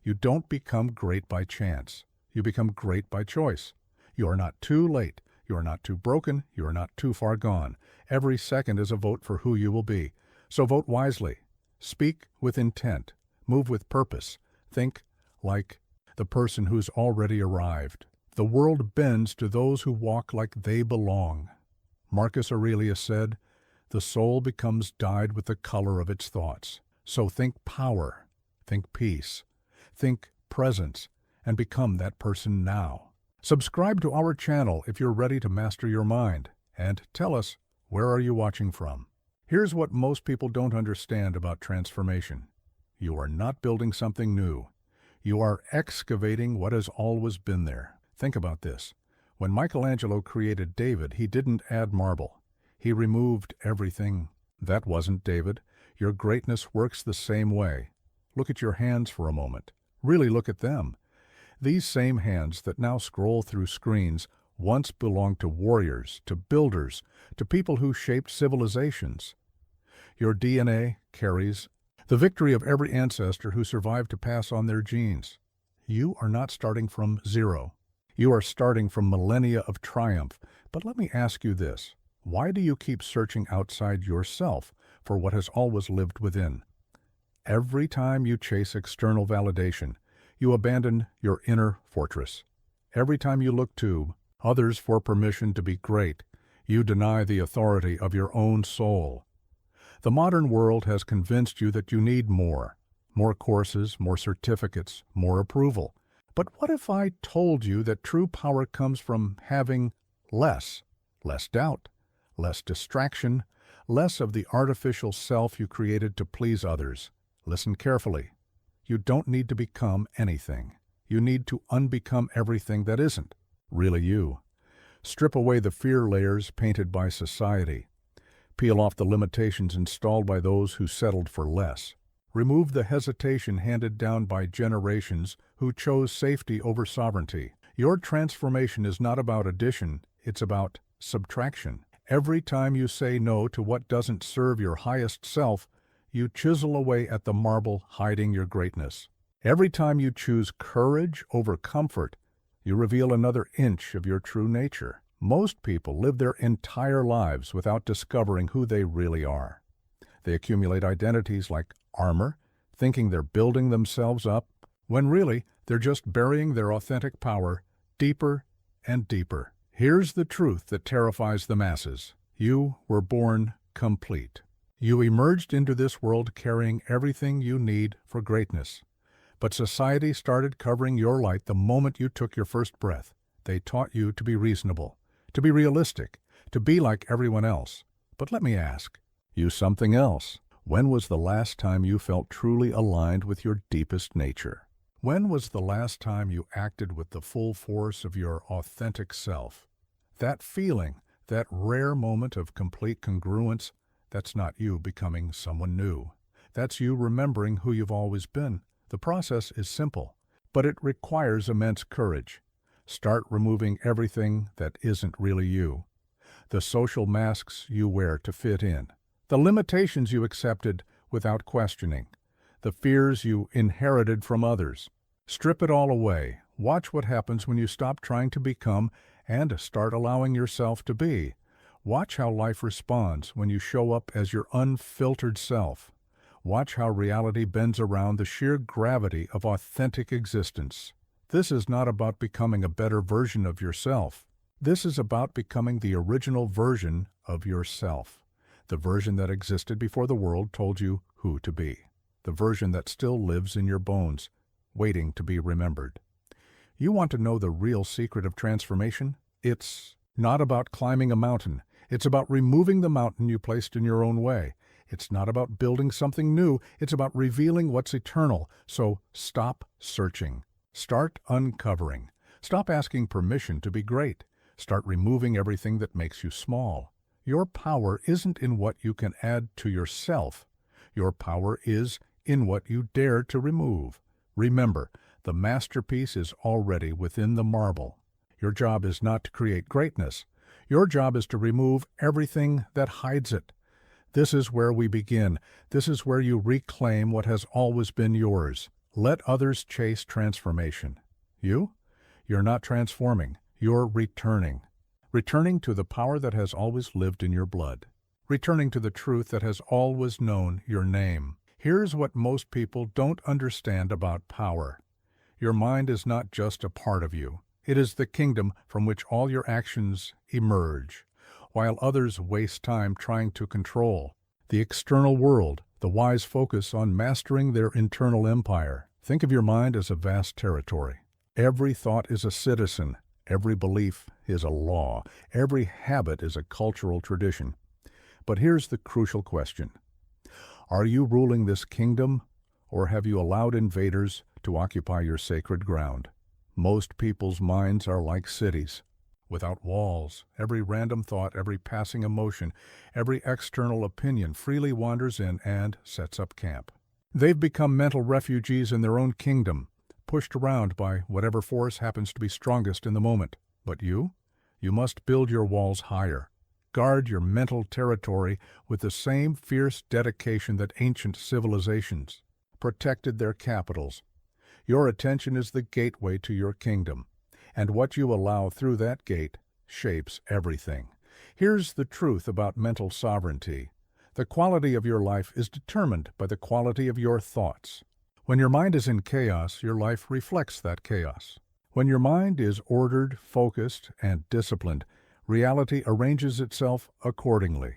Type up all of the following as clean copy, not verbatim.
You don't become great by chance. You become great by choice. You are not too late. You are not too broken. You are not too far gone. Every second is a vote for who you will be. So vote wisely. Speak with intent. Move with purpose. Think like the person who's already arrived. The world bends to those who walk like they belong. Marcus Aurelius said, "The soul becomes dyed with the color of its thoughts." So think power, think peace, think presence, and become that person now. Subscribe to our channel if you're ready to master your mind, and tell us, where are you watching from? Here's what most people don't understand about transformation. You are not building something new. You are excavating what has always been there. Think about this. When Michelangelo created David, he didn't add marble. He removed everything. That wasn't David. Your greatness works the same way. Look at your hands for a moment. Really look at them. These same hands that now scroll through screens once belonged to warriors, to builders, to people who shaped civilizations. Your DNA carries the victory of every ancestor who survived to pass on their genes. You are not starting from zero. You are starting from millennia of triumph. But let me ask you this. Why do you keep searching outside yourself for what has always lived within? Every time you chase external validation, you abandon your inner fortress. Every time you look to others for permission to be great, you deny the authority of your own soul. The modern world has convinced you that you need more courses, more certificates, more approval. But what if I told you that true power comes from having less doubt, less distraction, less of the artificial self you created to please others? Listen carefully. You don't need to become anything. You need to unbecome everything that isn't really you. Strip away the fear layers painted by society. Peel off the limitations installed by those who settled for less. Remove the hesitation handed down by generations who chose safety over sovereignty. Your transformation is not about addition, it's about subtraction. Every time you say no to what doesn't serve your highest self, you chisel away at the marble hiding your greatness. Every time you choose courage over comfort, you reveal another inch of your true nature. Most people live their entire lives without discovering who they really are. They accumulate identities like armor, thinking they're building themselves up, when really they're just burying their authentic power deeper and deeper. Here's the truth that terrifies the masses. You were born complete. You emerged into this world carrying everything you need for greatness. But society started covering your light the moment you took your first breath. They taught you to be reasonable, to be realistic, to be like everyone else. But let me ask you something else. When was the last time you felt truly aligned with your deepest nature? When was the last time you acted with the full force of your authentic self? That feeling, that rare moment of complete congruence, that's not you becoming someone new. That's you remembering who you've always been. The process is simple, but it requires immense courage. Start removing everything that isn't really you. The social masks you wear to fit in. The limitations you accepted without questioning. The fears you inherited from others. Strip it all away. Watch what happens when you stop trying to become and start allowing yourself to be. Watch how life responds when you show up as your unfiltered self. Watch how reality bends around the sheer gravity of authentic existence. This is not about becoming a better version of yourself. This is about becoming the original version of yourself. The version that existed before the world told you who to be. The version that still lives in your bones, waiting to be remembered. You want to know the real secret of transformation? It's not about climbing a mountain. It's about removing the mountain you placed in your own way. It's not about building something new. It's about revealing what's eternal. So stop searching. Start uncovering. Stop asking permission to be great. Start removing everything that makes you small. Your power isn't in what you can add to yourself. Your power is in what you dare to remove. Remember, the masterpiece is already within the marble. Your job is not to create greatness. Your job is to remove everything that hides it. This is where we begin. This is where you reclaim what has always been yours. Let others chase transformation. You're not transforming, you're returning. Returning to the power that has always lived in your blood. Returning to the truth that has always known your name. Here's what most people don't understand about power. Your mind is not just a part of you. It is the kingdom from which all your actions emerge, while others waste time trying to control the external world. The wise focus on mastering their internal empire. Think of your mind as a vast territory. Every thought is a citizen. Every belief is a law. Every habit is a cultural tradition. But here's the crucial question. Are you ruling this kingdom, or have you allowed invaders to occupy your sacred ground? Most people's minds are like cities, without walls. Every random thought, every passing emotion, every external opinion freely wanders in and sets up camp. They've become mental refugees in their own kingdom, pushed around by whatever force happens to be strongest in the moment. But you must build your walls higher. Guard your mental territory with the same fierce dedication that ancient civilizations protected their capitals. Your attention is the gateway to your kingdom, and what you allow through that gate shapes everything. Here's the truth about mental sovereignty. The quality of your life is determined by the quality of your thoughts. When your mind is in chaos, your life reflects that chaos. When your mind is ordered, focused, and disciplined, reality arranges itself accordingly.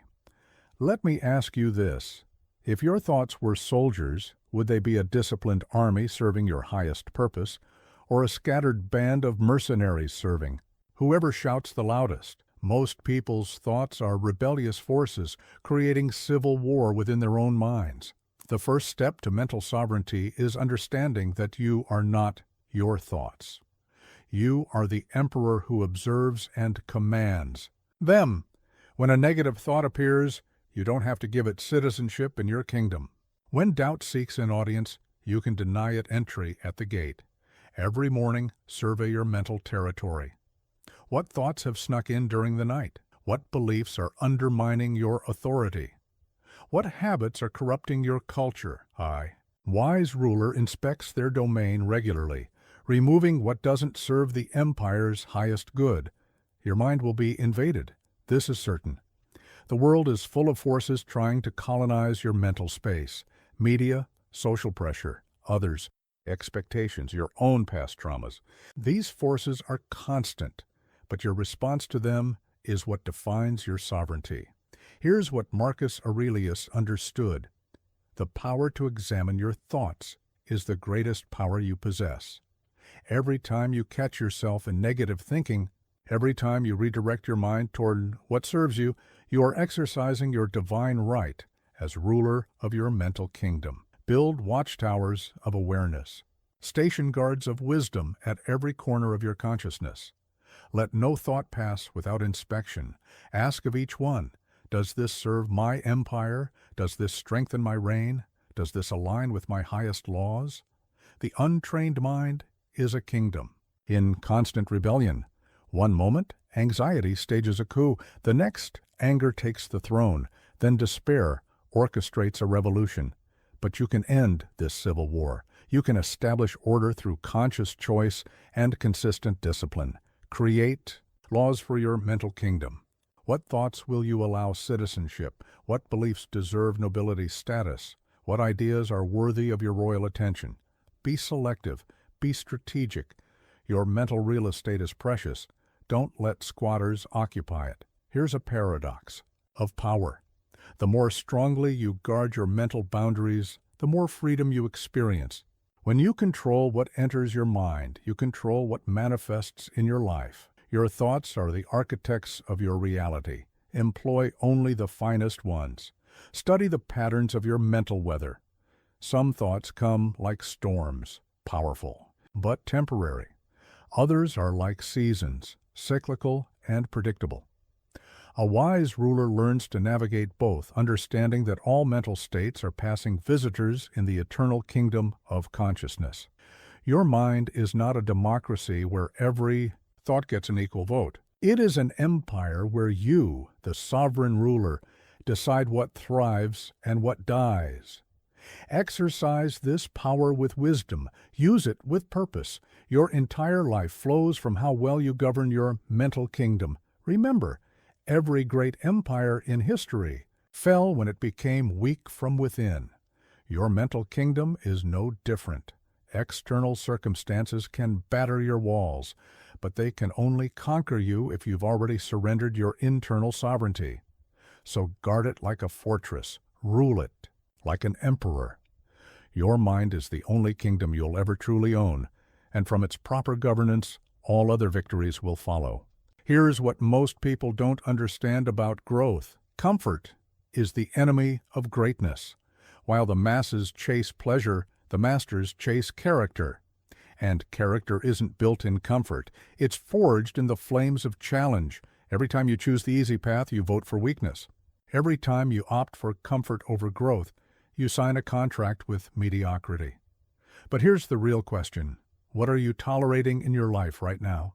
Let me ask you this. If your thoughts were soldiers, would they be a disciplined army serving your highest purpose, or a scattered band of mercenaries serving whoever shouts the loudest? Most people's thoughts are rebellious forces creating civil war within their own minds. The first step to mental sovereignty is understanding that you are not your thoughts. You are the emperor who observes and commands them. When a negative thought appears, you don't have to give it citizenship in your kingdom. When doubt seeks an audience, you can deny it entry at the gate. Every morning, survey your mental territory. What thoughts have snuck in during the night? What beliefs are undermining your authority? What habits are corrupting your culture? Wise ruler inspects their domain regularly, removing what doesn't serve the empire's highest good. Your mind will be invaded. This is certain. The world is full of forces trying to colonize your mental space. Media, social pressure, others, expectations, your own past traumas. These forces are constant, but your response to them is what defines your sovereignty. Here's what Marcus Aurelius understood. The power to examine your thoughts is the greatest power you possess. Every time you catch yourself in negative thinking, every time you redirect your mind toward what serves you, you are exercising your divine right as ruler of your mental kingdom. Build watchtowers of awareness. Station guards of wisdom at every corner of your consciousness. Let no thought pass without inspection. Ask of each one, does this serve my empire? Does this strengthen my reign? Does this align with my highest laws? The untrained mind is a kingdom in constant rebellion. One moment, anxiety stages a coup. The next, anger takes the throne. Then despair orchestrates a revolution. But you can end this civil war. You can establish order through conscious choice and consistent discipline. Create laws for your mental kingdom. What thoughts will you allow citizenship? What beliefs deserve nobility status? What ideas are worthy of your royal attention? Be selective. Be strategic. Your mental real estate is precious. Don't let squatters occupy it. Here's a paradox of power. The more strongly you guard your mental boundaries, the more freedom you experience. When you control what enters your mind, you control what manifests in your life. Your thoughts are the architects of your reality. Employ only the finest ones. Study the patterns of your mental weather. Some thoughts come like storms, powerful, but temporary. Others are like seasons, cyclical and predictable. A wise ruler learns to navigate both, understanding that all mental states are passing visitors in the eternal kingdom of consciousness. Your mind is not a democracy where every thought gets an equal vote. It is an empire where you, the sovereign ruler, decide what thrives and what dies. Exercise this power with wisdom. Use it with purpose. Your entire life flows from how well you govern your mental kingdom. Remember, every great empire in history fell when it became weak from within. Your mental kingdom is no different. External circumstances can batter your walls, but they can only conquer you if you've already surrendered your internal sovereignty. So guard it like a fortress. Rule it like an emperor. Your mind is the only kingdom you'll ever truly own, and from its proper governance, all other victories will follow. Here's what most people don't understand about growth. Comfort is the enemy of greatness. While the masses chase pleasure, the masters chase character. And character isn't built in comfort. It's forged in the flames of challenge. Every time you choose the easy path, you vote for weakness. Every time you opt for comfort over growth, you sign a contract with mediocrity. But here's the real question. What are you tolerating in your life right now?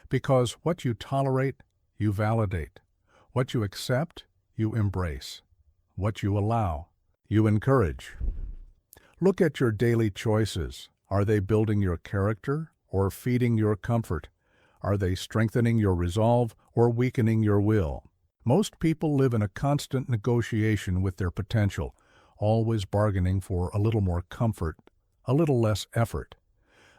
Because what you tolerate, you validate. What you accept, you embrace. What you allow, you encourage. Look at your daily choices. Are they building your character or feeding your comfort? Are they strengthening your resolve or weakening your will? Most people live in a constant negotiation with their potential, always bargaining for a little more comfort, a little less effort.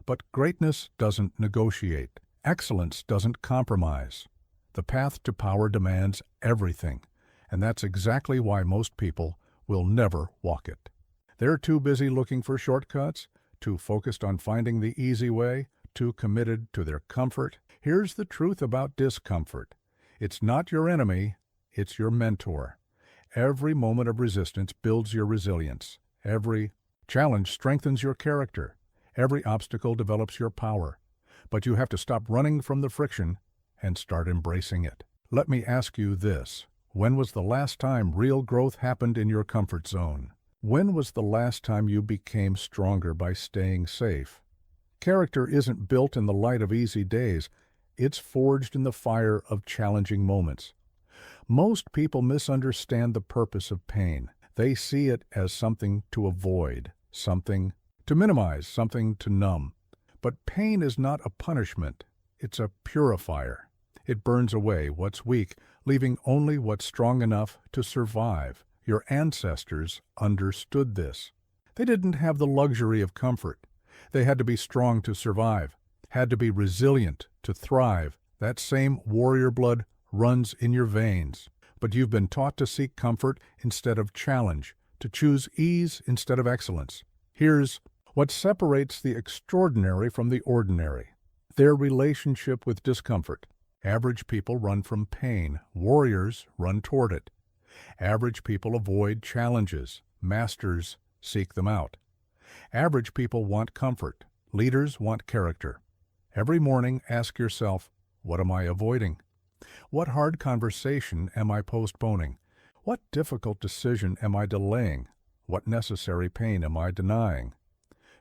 But greatness doesn't negotiate. Excellence doesn't compromise. The path to power demands everything, and that's exactly why most people will never walk it. They're too busy looking for shortcuts, too focused on finding the easy way, too committed to their comfort. Here's the truth about discomfort. It's not your enemy, it's your mentor. Every moment of resistance builds your resilience. Every challenge strengthens your character. Every obstacle develops your power. But you have to stop running from the friction and start embracing it. Let me ask you this. When was the last time real growth happened in your comfort zone? When was the last time you became stronger by staying safe? Character isn't built in the light of easy days. It's forged in the fire of challenging moments. Most people misunderstand the purpose of pain. They see it as something to avoid, something to minimize, something to numb. But pain is not a punishment. It's a purifier. It burns away what's weak, leaving only what's strong enough to survive. Your ancestors understood this. They didn't have the luxury of comfort. They had to be strong to survive, had to be resilient to thrive. That same warrior blood runs in your veins. But you've been taught to seek comfort instead of challenge, to choose ease instead of excellence. Here's what separates the extraordinary from the ordinary: their relationship with discomfort. Average people run from pain. Warriors run toward it. Average people avoid challenges. Masters seek them out. Average people want comfort. Leaders want character. Every morning, ask yourself, what am I avoiding? What hard conversation am I postponing? What difficult decision am I delaying? What necessary pain am I denying?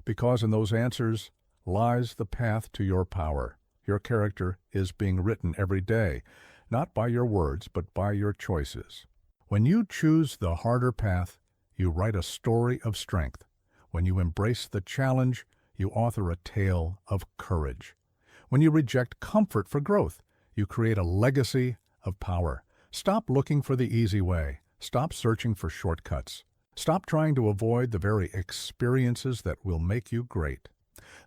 Because in those answers lies the path to your power. Your character is being written every day, not by your words, but by your choices. When you choose the harder path, you write a story of strength. When you embrace the challenge, you author a tale of courage. When you reject comfort for growth, you create a legacy of power. Stop looking for the easy way. Stop searching for shortcuts. Stop trying to avoid the very experiences that will make you great.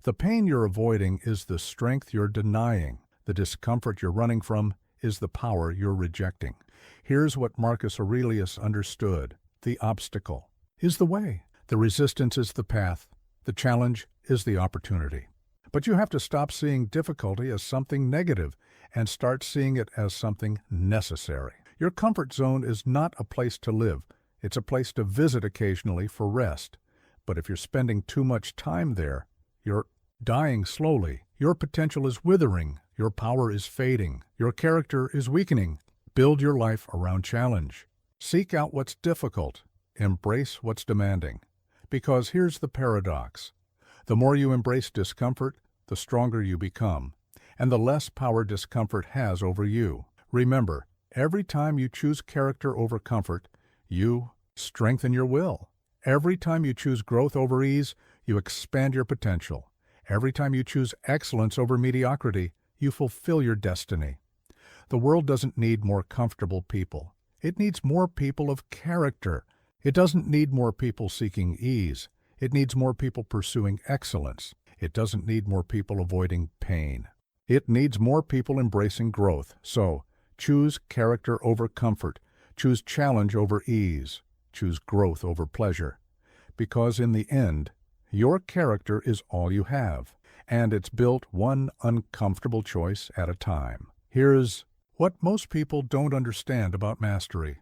The pain you're avoiding is the strength you're denying. The discomfort you're running from is the power you're rejecting. Here's what Marcus Aurelius understood. The obstacle is the way. The resistance is the path. The challenge is the opportunity. But you have to stop seeing difficulty as something negative and start seeing it as something necessary. Your comfort zone is not a place to live. It's a place to visit occasionally for rest. But if you're spending too much time there, you're dying slowly. Your potential is withering. Your power is fading. Your character is weakening. Build your life around challenge. Seek out what's difficult. Embrace what's demanding. Because here's the paradox. The more you embrace discomfort, the stronger you become, and the less power discomfort has over you. Remember, every time you choose character over comfort, you strengthen your will. Every time you choose growth over ease, you expand your potential. Every time you choose excellence over mediocrity, you fulfill your destiny. The world doesn't need more comfortable people. It needs more people of character. It doesn't need more people seeking ease. It needs more people pursuing excellence. It doesn't need more people avoiding pain. It needs more people embracing growth. So, choose character over comfort. Choose challenge over ease. Choose growth over pleasure. Because in the end, your character is all you have, and it's built one uncomfortable choice at a time. Here's what most people don't understand about mastery.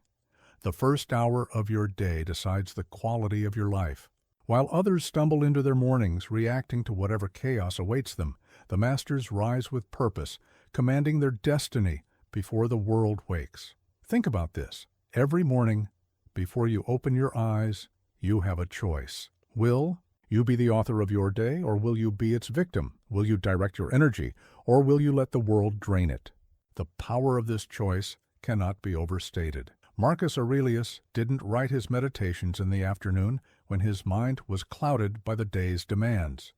The first hour of your day decides the quality of your life. While others stumble into their mornings reacting to whatever chaos awaits them, the masters rise with purpose, commanding their destiny before the world wakes. Think about this. Every morning, before you open your eyes, you have a choice. Will you be the author of your day, or will you be its victim? Will you direct your energy, or will you let the world drain it? The power of this choice cannot be overstated. Marcus Aurelius didn't write his meditations in the afternoon when his mind was clouded by the day's demands.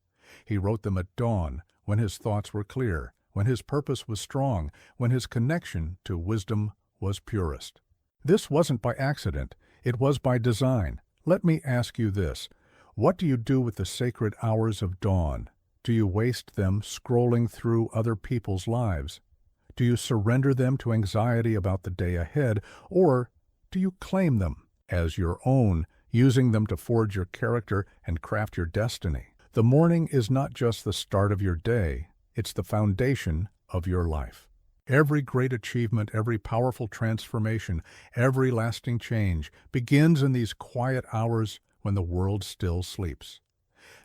He wrote them at dawn, when his thoughts were clear, when his purpose was strong, when his connection to wisdom was purest. This wasn't by accident, it was by design. Let me ask you this. What do you do with the sacred hours of dawn? Do you waste them scrolling through other people's lives? Do you surrender them to anxiety about the day ahead, or do you claim them as your own, using them to forge your character and craft your destiny? The morning is not just the start of your day, it's the foundation of your life. Every great achievement, every powerful transformation, every lasting change begins in these quiet hours when the world still sleeps.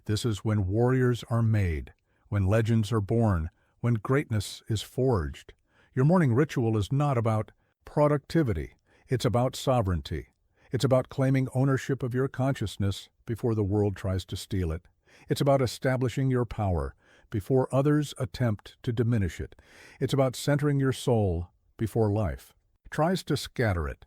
This is when warriors are made, when legends are born, when greatness is forged. Your morning ritual is not about productivity. It's about sovereignty. It's about claiming ownership of your consciousness before the world tries to steal it. It's about establishing your power before others attempt to diminish it. It's about centering your soul before life tries to scatter it.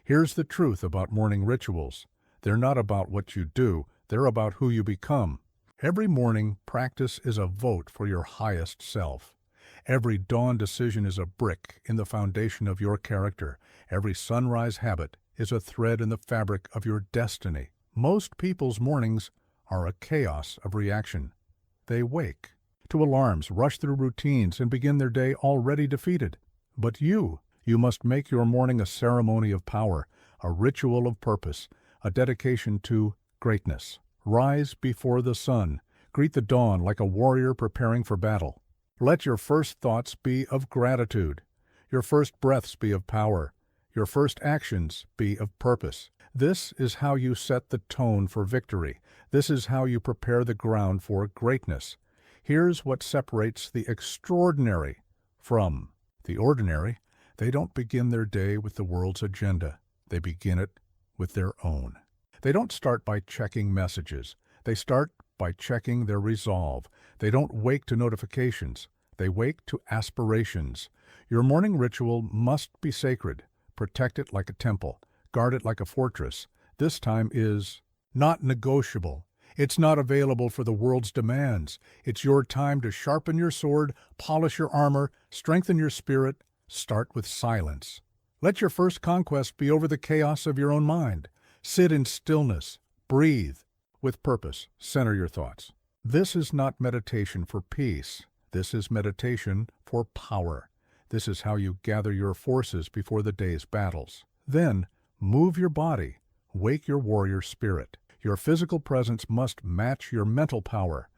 Here's the truth about morning rituals. They're not about what you do, they're about who you become. Every morning practice is a vote for your highest self. Every dawn decision is a brick in the foundation of your character. Every sunrise habit is a thread in the fabric of your destiny. Most people's mornings are a chaos of reaction. They wake to alarms, rush through routines, and begin their day already defeated. But you must make your morning a ceremony of power, a ritual of purpose, a dedication to greatness. Rise before the sun. Greet the dawn like a warrior preparing for battle. Let your first thoughts be of gratitude. Your first breaths be of power. Your first actions be of purpose. This is how you set the tone for victory. This is how you prepare the ground for greatness. Here's what separates the extraordinary from the ordinary. They don't begin their day with the world's agenda. They begin it with their own. They don't start by checking messages. They start by checking their resolve. They don't wake to notifications. They wake to aspirations. Your morning ritual must be sacred. Protect it like a temple. Guard it like a fortress. This time is not negotiable. It's not available for the world's demands. It's your time to sharpen your sword, polish your armor, strengthen your spirit. Start with silence. Let your first conquest be over the chaos of your own mind. Sit in stillness. Breathe. With purpose, center your thoughts. This is not meditation for peace. This is meditation for power. This is how you gather your forces before the day's battles. Then, move your body. Wake your warrior spirit. Your physical presence must match your mental power,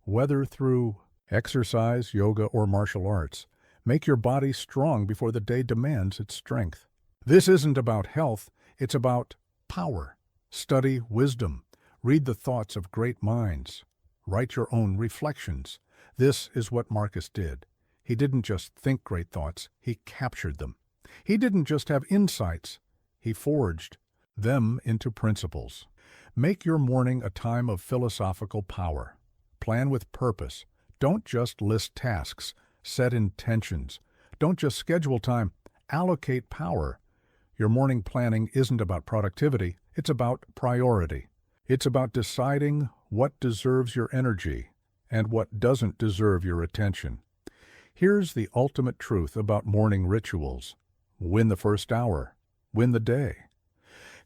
whether through exercise, yoga, or martial arts. Make your body strong before the day demands its strength. This isn't about health, it's about power. Study wisdom. Read the thoughts of great minds. Write your own reflections. This is what Marcus did. He didn't just think great thoughts, he captured them. He didn't just have insights, he forged them into principles. Make your morning a time of philosophical power. Plan with purpose. Don't just list tasks. Set intentions. Don't just schedule time. Allocate power. Your morning planning isn't about productivity. It's about priority. It's about deciding what deserves your energy and what doesn't deserve your attention. Here's the ultimate truth about morning rituals. Win the first hour. Win the day.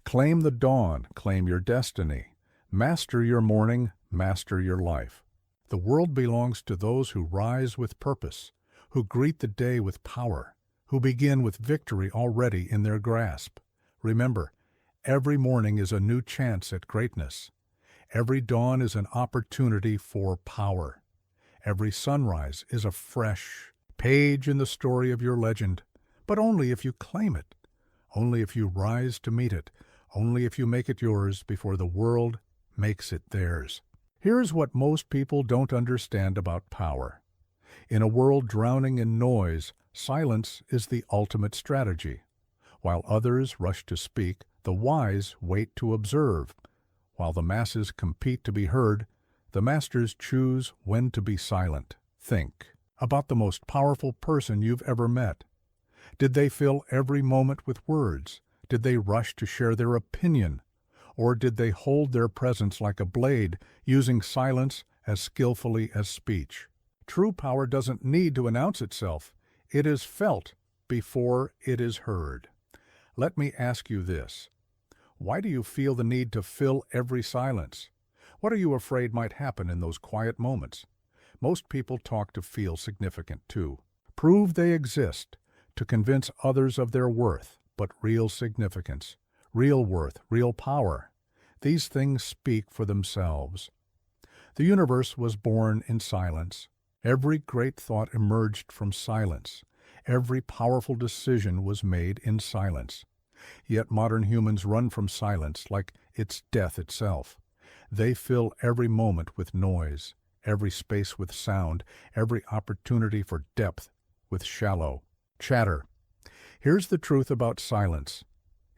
Claim the dawn. Claim your destiny. Master your morning. Master your life. The world belongs to those who rise with purpose, who greet the day with power, who begin with victory already in their grasp. Remember, every morning is a new chance at greatness. Every dawn is an opportunity for power. Every sunrise is a fresh page in the story of your legend, but only if you claim it, only if you rise to meet it, only if you make it yours before the world makes it theirs. Here's what most people don't understand about power. In a world drowning in noise, silence is the ultimate strategy. While others rush to speak, the wise wait to observe. While the masses compete to be heard, the masters choose when to be silent. Think about the most powerful person you've ever met. Did they fill every moment with words? Did they rush to share their opinion? Or did they hold their presence like a blade, using silence as skillfully as speech? True power doesn't need to announce itself. It is felt before it is heard. Let me ask you this. Why do you feel the need to fill every silence? What are you afraid might happen in those quiet moments? Most people talk to feel significant too. Prove they exist, to convince others of their worth, but real significance, real worth, real power. These things speak for themselves. The universe was born in silence. Every great thought emerged from silence. Every powerful decision was made in silence. Yet modern humans run from silence like it's death itself. They fill every moment with noise, every space with sound, every opportunity for depth with shallow chatter. Here's the truth about silence.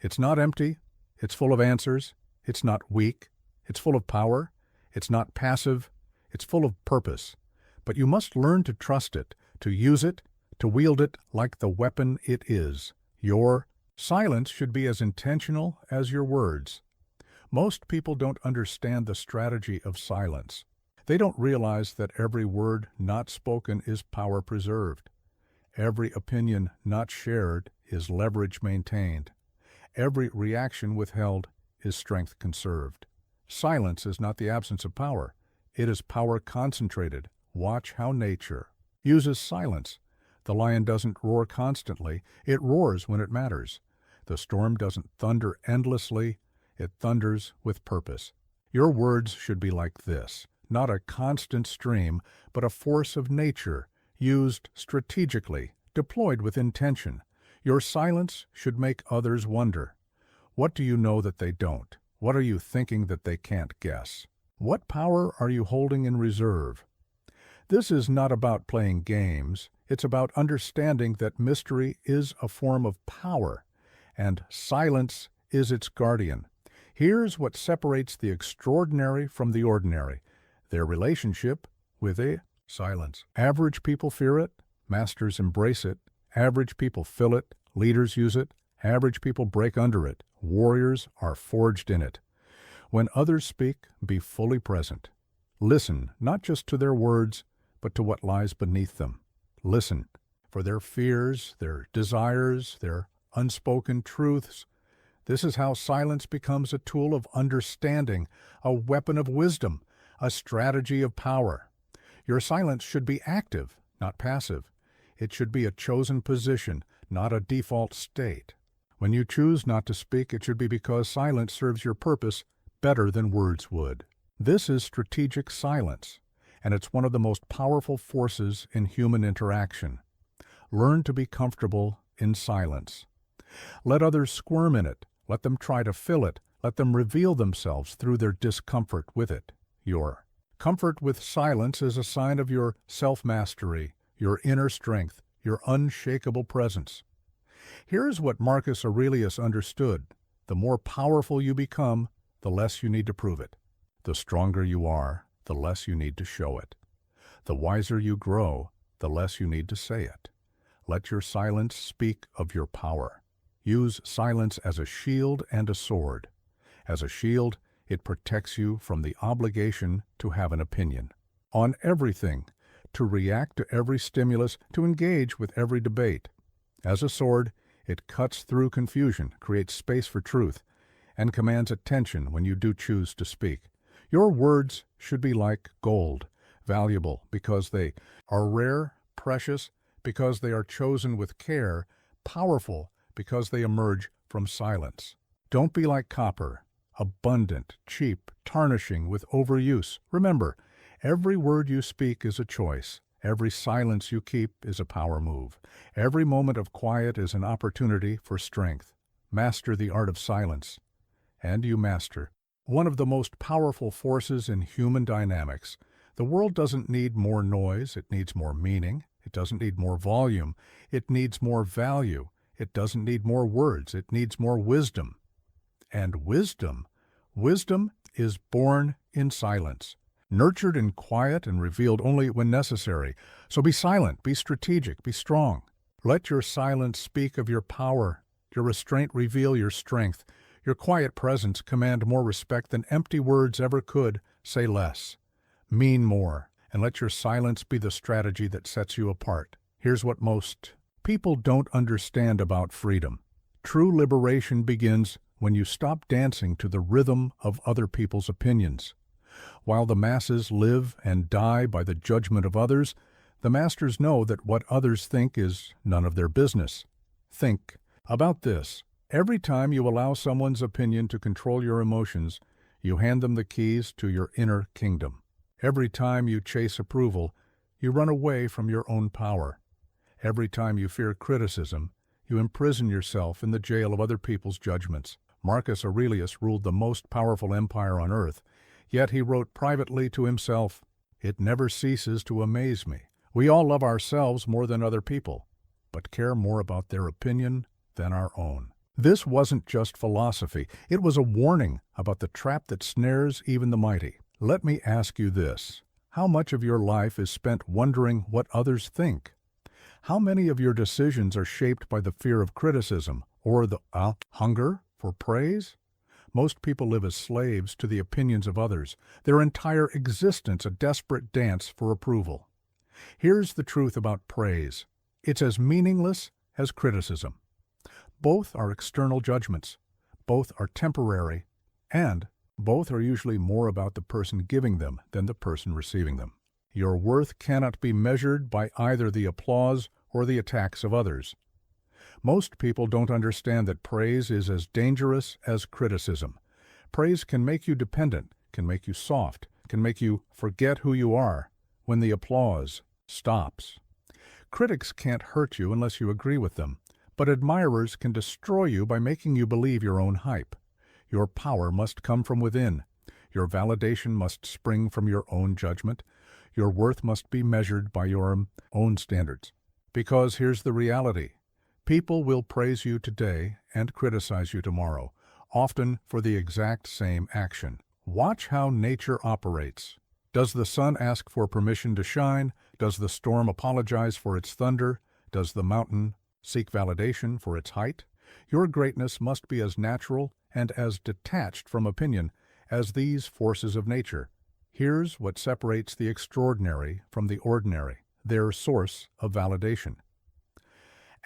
It's not empty. It's full of answers. It's not weak. It's full of power. It's not passive. It's full of purpose. But you must learn to trust it, to use it, to wield it like the weapon it is. Your silence should be as intentional as your words. Most people don't understand the strategy of silence. They don't realize that every word not spoken is power preserved. Every opinion not shared is leverage maintained. Every reaction withheld is strength conserved. Silence is not the absence of power. It is power concentrated. Watch how nature uses silence. The lion doesn't roar constantly. It roars when it matters. The storm doesn't thunder endlessly. It thunders with purpose. Your words should be like this, not a constant stream, but a force of nature, used strategically, deployed with intention. Your silence should make others wonder. What do you know that they don't? What are you thinking that they can't guess? What power are you holding in reserve? This is not about playing games. It's about understanding that mystery is a form of power, and silence is its guardian. Here's what separates the extraordinary from the ordinary: their relationship with a silence. Average people fear it. Masters embrace it. Average people fill it. Leaders use it. Average people break under it. Warriors are forged in it. When others speak, be fully present. Listen, not just to their words, but to what lies beneath them. Listen for their fears, their desires, their unspoken truths. This is how silence becomes a tool of understanding, a weapon of wisdom, a strategy of power. Your silence should be active, not passive. It should be a chosen position, not a default state. When you choose not to speak, it should be because silence serves your purpose better than words would. This is strategic silence, and it's one of the most powerful forces in human interaction. Learn to be comfortable in silence. Let others squirm in it. Let them try to fill it. Let them reveal themselves through their discomfort with it. Your comfort with silence is a sign of your self-mastery, your inner strength, your unshakable presence. Here's what Marcus Aurelius understood. The more powerful you become, the less you need to prove it. The stronger you are, the less you need to show it. The wiser you grow, the less you need to say it. Let your silence speak of your power. Use silence as a shield and a sword. As a shield, It protects you from the obligation to have an opinion on everything, to react to every stimulus, to engage with every debate. As a sword, it cuts through confusion, creates space for truth, and commands attention when you do choose to speak. Your words should be like gold, valuable because they are rare, precious because they are chosen with care, powerful because they emerge from silence. Don't be like copper, abundant, cheap, tarnishing with overuse. Remember, every word you speak is a choice. Every silence you keep is a power move. Every moment of quiet is an opportunity for strength. Master the art of silence, and you master one of the most powerful forces in human dynamics. The world doesn't need more noise, it needs more meaning. It doesn't need more volume, it needs more value. It doesn't need more words, it needs more wisdom. And wisdom is born in silence, nurtured in quiet and revealed only when necessary. So be silent, be strategic, be strong. Let your silence speak of your power, your restraint reveal your strength. Your quiet presence command more respect than empty words ever could. Say less, mean more, and let your silence be the strategy that sets you apart. Here's what most people don't understand about freedom. True liberation begins when you stop dancing to the rhythm of other people's opinions. While the masses live and die by the judgment of others, the masters know that what others think is none of their business. Think about this. Every time you allow someone's opinion to control your emotions, you hand them the keys to your inner kingdom. Every time you chase approval, you run away from your own power. Every time you fear criticism, you imprison yourself in the jail of other people's judgments. Marcus Aurelius ruled the most powerful empire on earth, yet he wrote privately to himself, "It never ceases to amaze me. We all love ourselves more than other people, but care more about their opinion than our own." This wasn't just philosophy, it was a warning about the trap that snares even the mighty. Let me ask you this. How much of your life is spent wondering what others think? How many of your decisions are shaped by the fear of criticism or the hunger for praise? Most people live as slaves to the opinions of others, their entire existence a desperate dance for approval. Here's the truth about praise. It's as meaningless as criticism. Both are external judgments, both are temporary, and both are usually more about the person giving them than the person receiving them. Your worth cannot be measured by either the applause or the attacks of others. Most people don't understand that praise is as dangerous as criticism. Praise can make you dependent, can make you soft, can make you forget who you are when the applause stops. Critics can't hurt you unless you agree with them, but admirers can destroy you by making you believe your own hype. Your power must come from within. Your validation must spring from your own judgment. Your worth must be measured by your own standards. Because here's the reality. People will praise you today and criticize you tomorrow, often for the exact same action. Watch how nature operates. Does the sun ask for permission to shine? Does the storm apologize for its thunder? Does the mountain seek validation for its height? Your greatness must be as natural and as detached from opinion as these forces of nature. Here's what separates the extraordinary from the ordinary, their source of validation.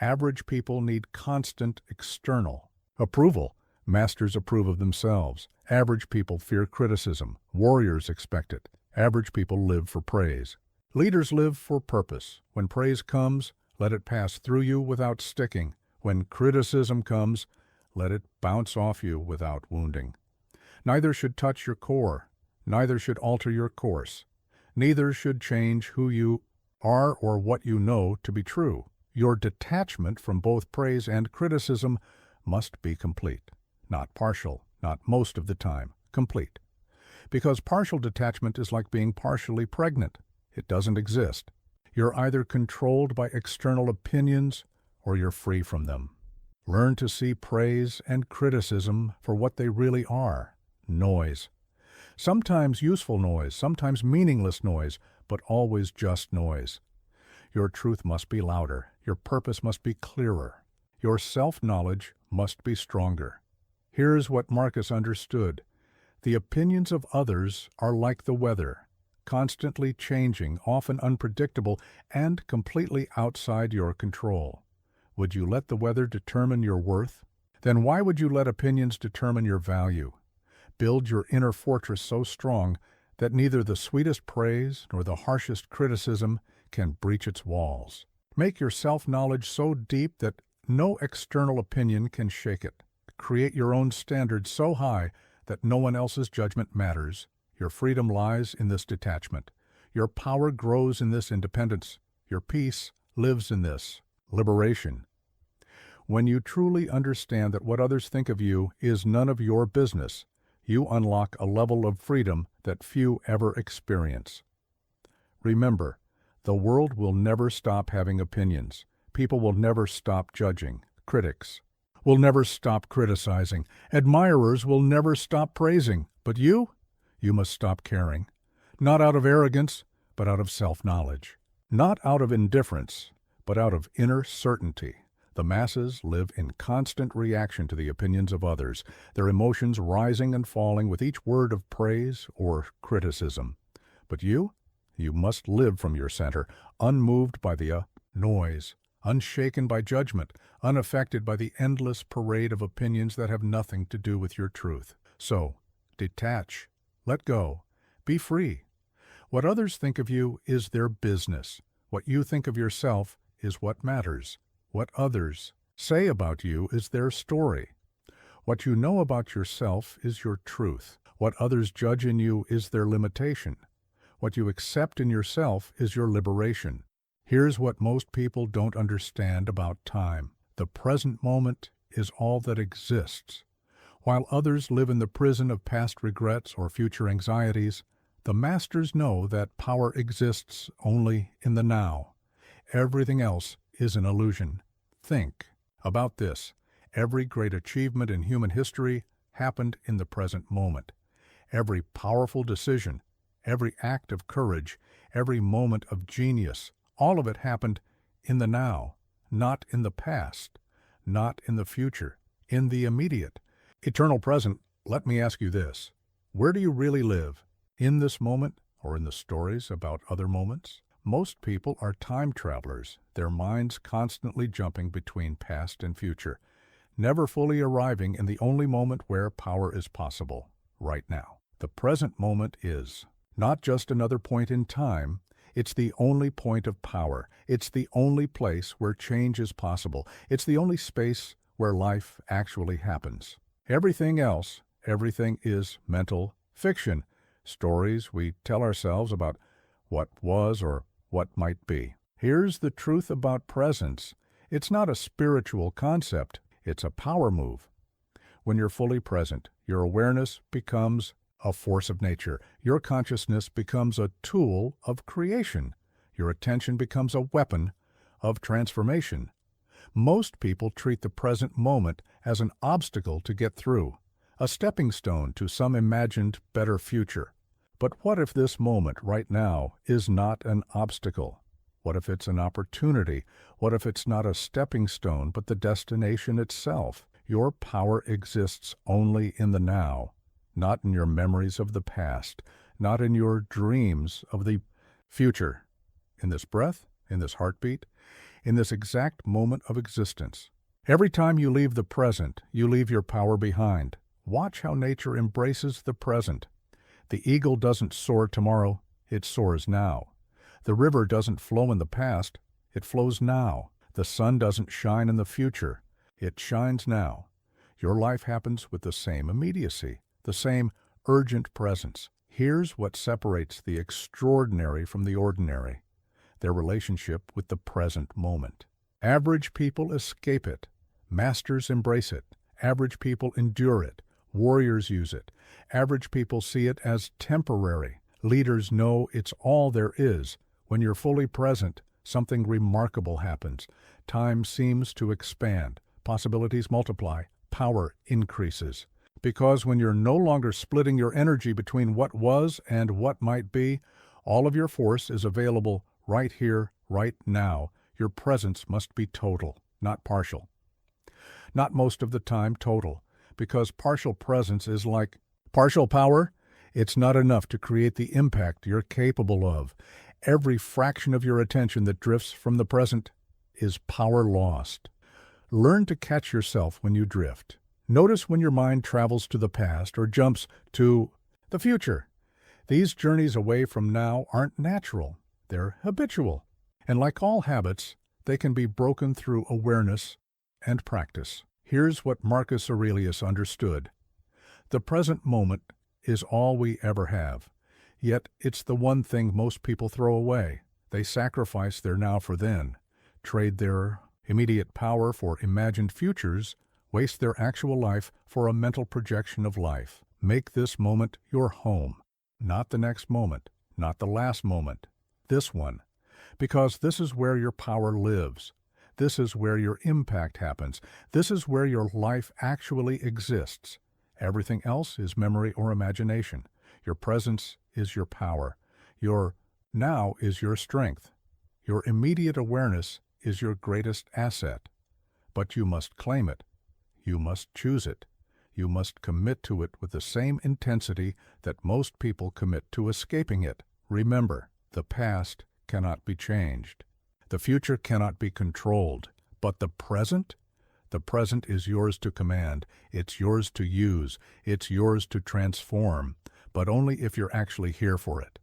Average people need constant external approval. Masters approve of themselves. Average people fear criticism. Warriors expect it. Average people live for praise. Leaders live for purpose. When praise comes, let it pass through you without sticking. When criticism comes, let it bounce off you without wounding. Neither should touch your core. Neither should alter your course. Neither should change who you are or what you know to be true. Your detachment from both praise and criticism must be complete. Not partial, not most of the time, complete. Because partial detachment is like being partially pregnant. It doesn't exist. You're either controlled by external opinions or you're free from them. Learn to see praise and criticism for what they really are, noise. Sometimes useful noise, sometimes meaningless noise, but always just noise. Your truth must be louder. Your purpose must be clearer. Your self-knowledge must be stronger. Here's what Marcus understood. The opinions of others are like the weather, constantly changing, often unpredictable, and completely outside your control. Would you let the weather determine your worth? Then why would you let opinions determine your value? Build your inner fortress so strong that neither the sweetest praise nor the harshest criticism can breach its walls. Make your self-knowledge so deep that no external opinion can shake it. Create your own standard so high that no one else's judgment matters. Your freedom lies in this detachment. Your power grows in this independence. Your peace lives in this liberation. When you truly understand that what others think of you is none of your business, you unlock a level of freedom that few ever experience. Remember, the world will never stop having opinions. People will never stop judging. Critics will never stop criticizing. Admirers will never stop praising. But you must stop caring. Not out of arrogance, but out of self-knowledge. Not out of indifference, but out of inner certainty. The masses live in constant reaction to the opinions of others, their emotions rising and falling with each word of praise or criticism. But you must live from your center, unmoved by the noise, unshaken by judgment, unaffected by the endless parade of opinions that have nothing to do with your truth. So, detach, let go, be free. What others think of you is their business. What you think of yourself is what matters. What others say about you is their story. What you know about yourself is your truth. What others judge in you is their limitation. What you accept in yourself is your liberation. Here's what most people don't understand about time. The present moment is all that exists. While others live in the prison of past regrets or future anxieties, the masters know that power exists only in the now. Everything else is an illusion. Think about this. Every great achievement in human history happened in the present moment. Every powerful decision, every act of courage, every moment of genius, all of it happened in the now, not in the past, not in the future, in the immediate. Eternal present, let me ask you this. Where do you really live? In this moment or in the stories about other moments? Most people are time travelers, their minds constantly jumping between past and future, never fully arriving in the only moment where power is possible, right now. The present moment is not just another point in time, it's the only point of power. It's the only place where change is possible. It's the only space where life actually happens. Everything else, everything is mental fiction, stories we tell ourselves about what was or what might be. Here's the truth about presence. It's not a spiritual concept, it's a power move. When you're fully present, your awareness becomes a force of nature. Your consciousness becomes a tool of creation. Your attention becomes a weapon of transformation. Most people treat the present moment as an obstacle to get through, a stepping stone to some imagined better future. But what if this moment right now is not an obstacle? What if it's an opportunity? What if it's not a stepping stone, but the destination itself? Your power exists only in the now, not in your memories of the past, not in your dreams of the future. In this breath, in this heartbeat, in this exact moment of existence. Every time you leave the present, you leave your power behind. Watch how nature embraces the present. The eagle doesn't soar tomorrow, it soars now. The river doesn't flow in the past, it flows now. The sun doesn't shine in the future, it shines now. Your life happens with the same immediacy, the same urgent presence. Here's what separates the extraordinary from the ordinary: their relationship with the present moment. Average people escape it. Masters embrace it. Average people endure it. Warriors use it. Average people see it as temporary. Leaders know it's all there is. When you're fully present, something remarkable happens. Time seems to expand. Possibilities multiply. Power increases. Because when you're no longer splitting your energy between what was and what might be, all of your force is available right here, right now. Your presence must be total, not partial. Not most of the time total, because partial presence is like Partial power? It's not enough to create the impact you're capable of. Every fraction of your attention that drifts from the present is power lost. Learn to catch yourself when you drift. Notice when your mind travels to the past or jumps to the future. These journeys away from now aren't natural. They're habitual. And like all habits, they can be broken through awareness and practice. Here's what Marcus Aurelius understood. The present moment is all we ever have. Yet it's the one thing most people throw away. They sacrifice their now for then, trade their immediate power for imagined futures, waste their actual life for a mental projection of life. Make this moment your home. Not the next moment, not the last moment, this one. Because this is where your power lives. This is where your impact happens. This is where your life actually exists. Everything else is memory or imagination. Your presence is your power. Your now is your strength. Your immediate awareness is your greatest asset. But you must claim it. You must choose it. You must commit to it with the same intensity that most people commit to escaping it. Remember, the past cannot be changed. The future cannot be controlled. But the present? The present is yours to command. It's yours to use. It's yours to transform. But only if you're actually here for it.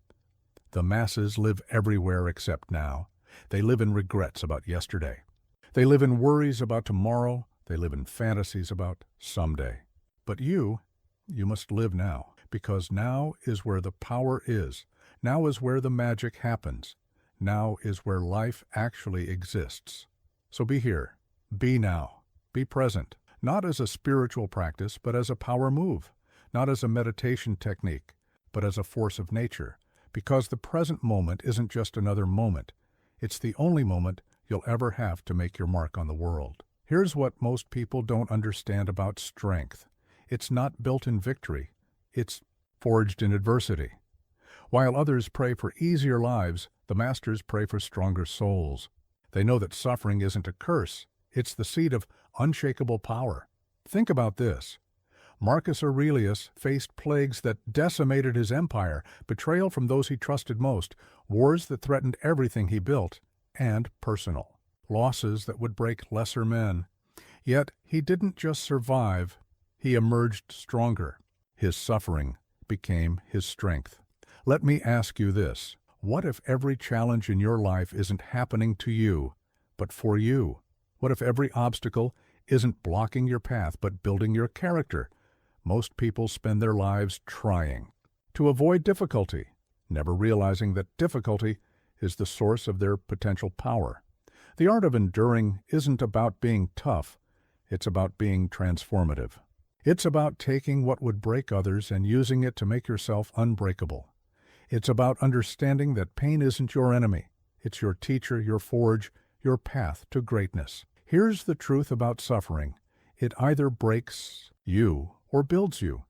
The masses live everywhere except now. They live in regrets about yesterday. They live in worries about tomorrow. They live in fantasies about someday. But you must live now, because now is where the power is. Now is where the magic happens. Now is where life actually exists. So be here. Be now. Be present. Not as a spiritual practice, but as a power move. Not as a meditation technique, but as a force of nature. Because the present moment isn't just another moment. It's the only moment you'll ever have to make your mark on the world. Here's what most people don't understand about strength. It's not built in victory. It's forged in adversity. While others pray for easier lives, the masters pray for stronger souls. They know that suffering isn't a curse. It's the seed of unshakable power. Think about this. Marcus Aurelius faced plagues that decimated his empire, betrayal from those he trusted most, wars that threatened everything he built, and personal losses that would break lesser men. Yet he didn't just survive, he emerged stronger. His suffering became his strength. Let me ask you this. What if every challenge in your life isn't happening to you, but for you? What if every obstacle isn't blocking your path, but building your character? Most people spend their lives trying to avoid difficulty, never realizing that difficulty is the source of their potential power. The art of enduring isn't about being tough, it's about being transformative. It's about taking what would break others and using it to make yourself unbreakable. It's about understanding that pain isn't your enemy. It's your teacher, your forge, your path to greatness. Here's the truth about suffering. It either breaks you or builds you.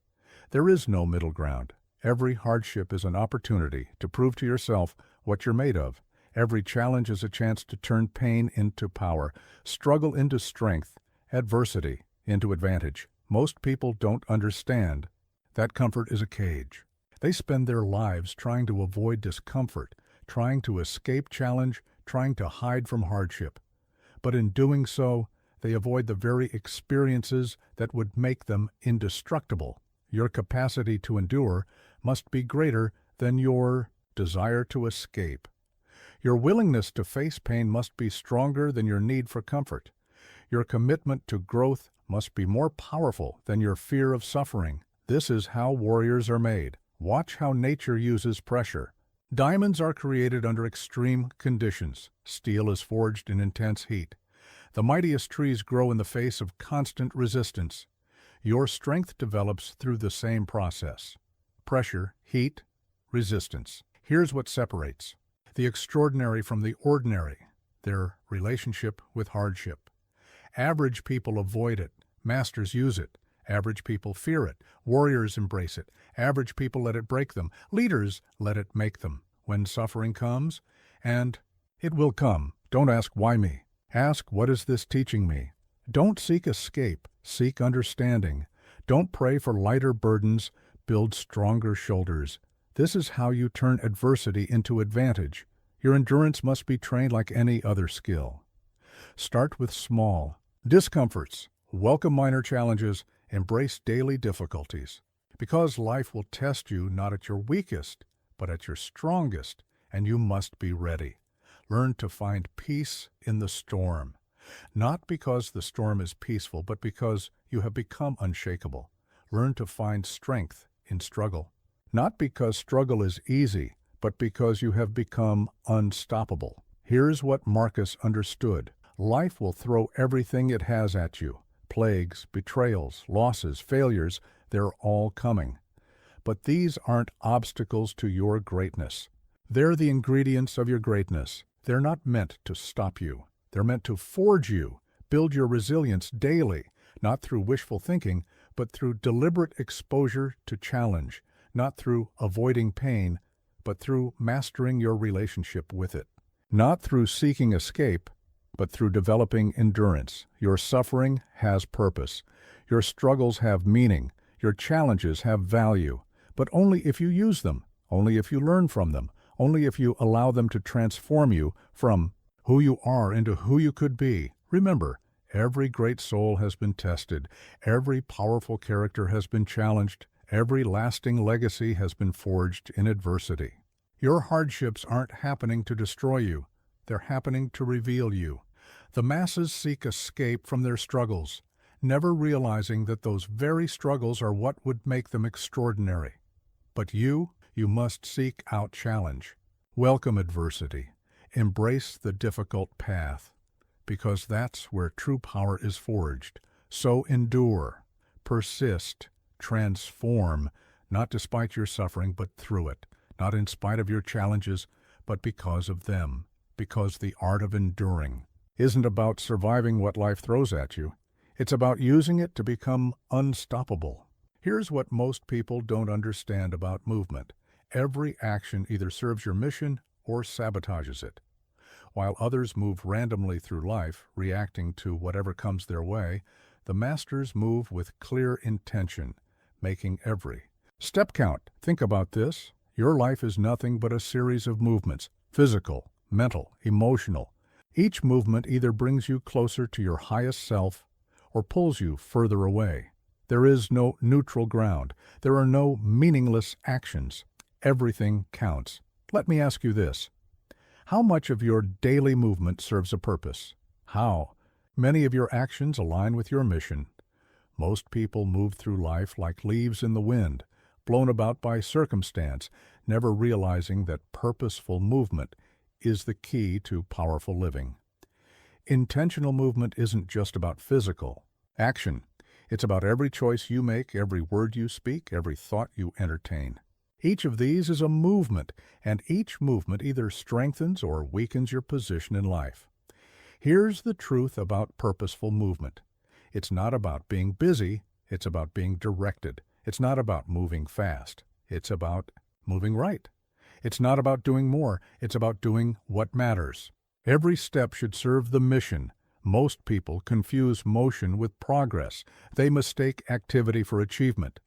There is no middle ground. Every hardship is an opportunity to prove to yourself what you're made of. Every challenge is a chance to turn pain into power, struggle into strength, adversity into advantage. Most people don't understand that comfort is a cage. They spend their lives trying to avoid discomfort, trying to escape challenge, trying to hide from hardship. But in doing so, they avoid the very experiences that would make them indestructible. Your capacity to endure must be greater than your desire to escape. Your willingness to face pain must be stronger than your need for comfort. Your commitment to growth must be more powerful than your fear of suffering. This is how warriors are made. Watch how nature uses pressure. Diamonds are created under extreme conditions. Steel is forged in intense heat. The mightiest trees grow in the face of constant resistance. Your strength develops through the same process. Pressure, heat, resistance. Here's what separates the extraordinary from the ordinary: their relationship with hardship. Average people avoid it. Masters use it. Average people fear it. Warriors embrace it. Average people let it break them. Leaders let it make them. When suffering comes, and it will come, don't ask why me. Ask, what is this teaching me? Don't seek escape. Seek understanding. Don't pray for lighter burdens. build stronger shoulders. This is how you turn adversity into advantage. Your endurance must be trained like any other skill. Start with small discomforts. Welcome minor challenges. Embrace daily difficulties. Because life will test you not at your weakest, but at your strongest, and you must be ready. Learn to find peace in the storm. Not because the storm is peaceful, but because you have become unshakable. Learn to find strength in struggle. Not because struggle is easy, but because you have become unstoppable. Here's what Marcus understood. Life will throw everything it has at you. Plagues, betrayals, losses, failures, they're all coming. But these aren't obstacles to your greatness. They're the ingredients of your greatness. They're not meant to stop you. They're meant to forge you, build your resilience daily, not through wishful thinking, but through deliberate exposure to challenge, not through avoiding pain, but through mastering your relationship with it. Not through seeking escape, but through developing endurance. Your suffering has purpose. Your struggles have meaning. Your challenges have value. But only if you use them, only if you learn from them, only if you allow them to transform you from who you are into who you could be. Remember, every great soul has been tested. Every powerful character has been challenged. Every lasting legacy has been forged in adversity. Your hardships aren't happening to destroy you. They're happening to reveal you. The masses seek escape from their struggles, never realizing that those very struggles are what would make them extraordinary. But you must seek out challenge. Welcome adversity. Embrace the difficult path, because that's where true power is forged. So endure, persist, transform, not despite your suffering, but through it, not in spite of your challenges, but because of them, because the art of enduring isn't about surviving what life throws at you. It's about using it to become unstoppable. Here's what most people don't understand about movement. Every action either serves your mission or sabotages it. While others move randomly through life, reacting to whatever comes their way, the masters move with clear intention, making every step count. Think about this. Your life is nothing but a series of movements, physical, mental, emotional. Each movement either brings you closer to your highest self or pulls you further away. There is no neutral ground. There are no meaningless actions. Everything counts. Let me ask you this. How much of your daily movement serves a purpose? How many of your actions align with your mission? Most people move through life like leaves in the wind, blown about by circumstance, never realizing that purposeful movement is the key to powerful living. Intentional movement isn't just about physical action. It's about every choice you make, every word you speak, every thought you entertain. Each of these is a movement, and each movement either strengthens or weakens your position in life. Here's the truth about purposeful movement. It's not about being busy, it's about being directed. It's not about moving fast, it's about moving right. It's not about doing more, it's about doing what matters. Every step should serve the mission. Most people confuse motion with progress. They mistake activity for achievement.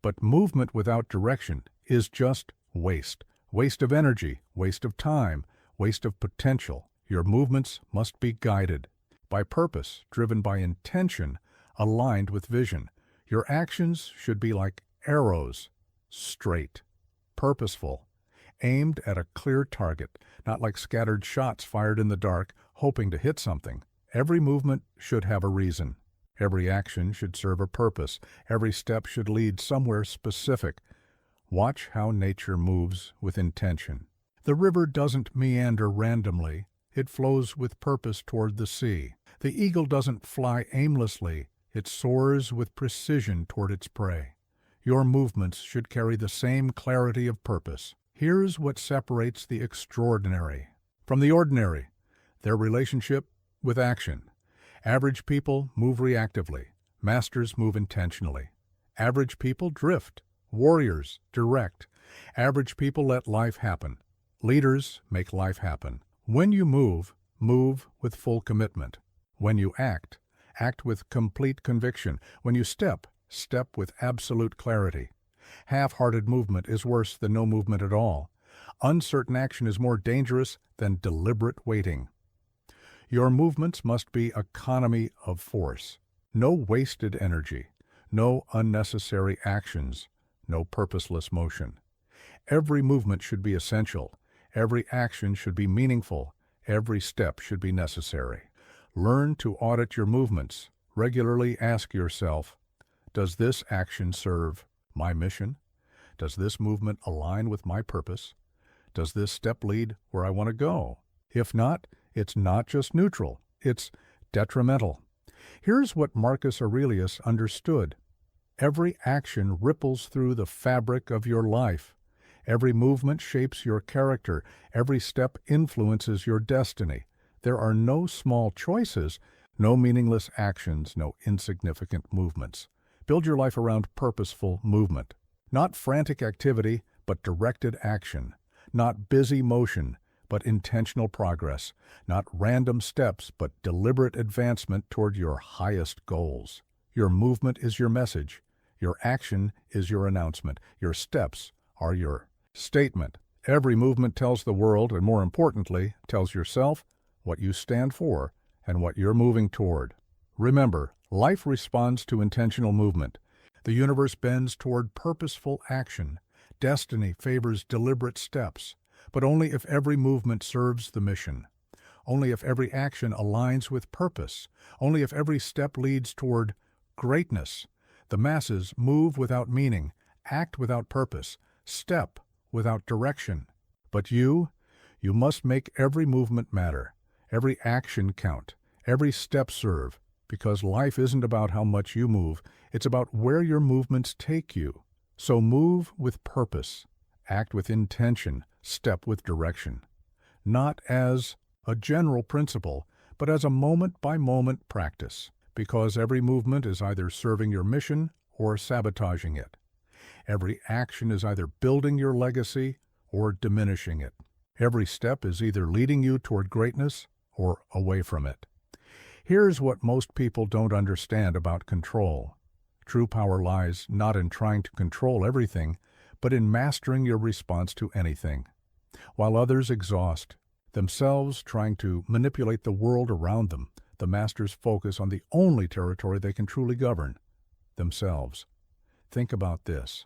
But movement without direction is just waste. Waste of energy, waste of time, waste of potential. Your movements must be guided by purpose, driven by intention, aligned with vision. Your actions should be like arrows, straight, purposeful, aimed at a clear target, not like scattered shots fired in the dark, hoping to hit something. Every movement should have a reason. Every action should serve a purpose. Every step should lead somewhere specific. Watch how nature moves with intention. The river doesn't meander randomly. It flows with purpose toward the sea. The eagle doesn't fly aimlessly. It soars with precision toward its prey. Your movements should carry the same clarity of purpose. Here's what separates the extraordinary from the ordinary: their relationship with action. Average people move reactively. Masters move intentionally. Average people drift. Warriors direct. Average people let life happen. Leaders make life happen. When you move, move with full commitment. When you act, act with complete conviction. When you step, step with absolute clarity. Half-hearted movement is worse than no movement at all. Uncertain action is more dangerous than deliberate waiting. Your movements must be economy of force. No wasted energy, no unnecessary actions, no purposeless motion. Every movement should be essential. Every action should be meaningful. Every step should be necessary. Learn to audit your movements. Regularly ask yourself, does this action serve my mission? Does this movement align with my purpose? Does this step lead where I want to go? If not, it's not just neutral, it's detrimental. Here's what Marcus Aurelius understood. Every action ripples through the fabric of your life. Every movement shapes your character. Every step influences your destiny. There are no small choices, no meaningless actions, no insignificant movements. Build your life around purposeful movement. Not frantic activity, but directed action. Not busy motion, but intentional progress. Not random steps, but deliberate advancement toward your highest goals. Your movement is your message. Your action is your announcement. Your steps are your statement. Every movement tells the world, and more importantly, tells yourself what you stand for and what you're moving toward. Remember, life responds to intentional movement. The universe bends toward purposeful action. Destiny favors deliberate steps, but only if every movement serves the mission. Only if every action aligns with purpose. Only if every step leads toward greatness. The masses move without meaning, act without purpose, step without direction. But you must make every movement matter, every action count, every step serve, because life isn't about how much you move, it's about where your movements take you. So move with purpose, act with intention, step with direction. Not as a general principle, but as a moment-by-moment practice, because every movement is either serving your mission or sabotaging it. Every action is either building your legacy or diminishing it. Every step is either leading you toward greatness or away from it. Here's what most people don't understand about control. True power lies not in trying to control everything, but in mastering your response to anything. While others exhaust themselves trying to manipulate the world around them, the masters focus on the only territory they can truly govern, themselves. Think about this.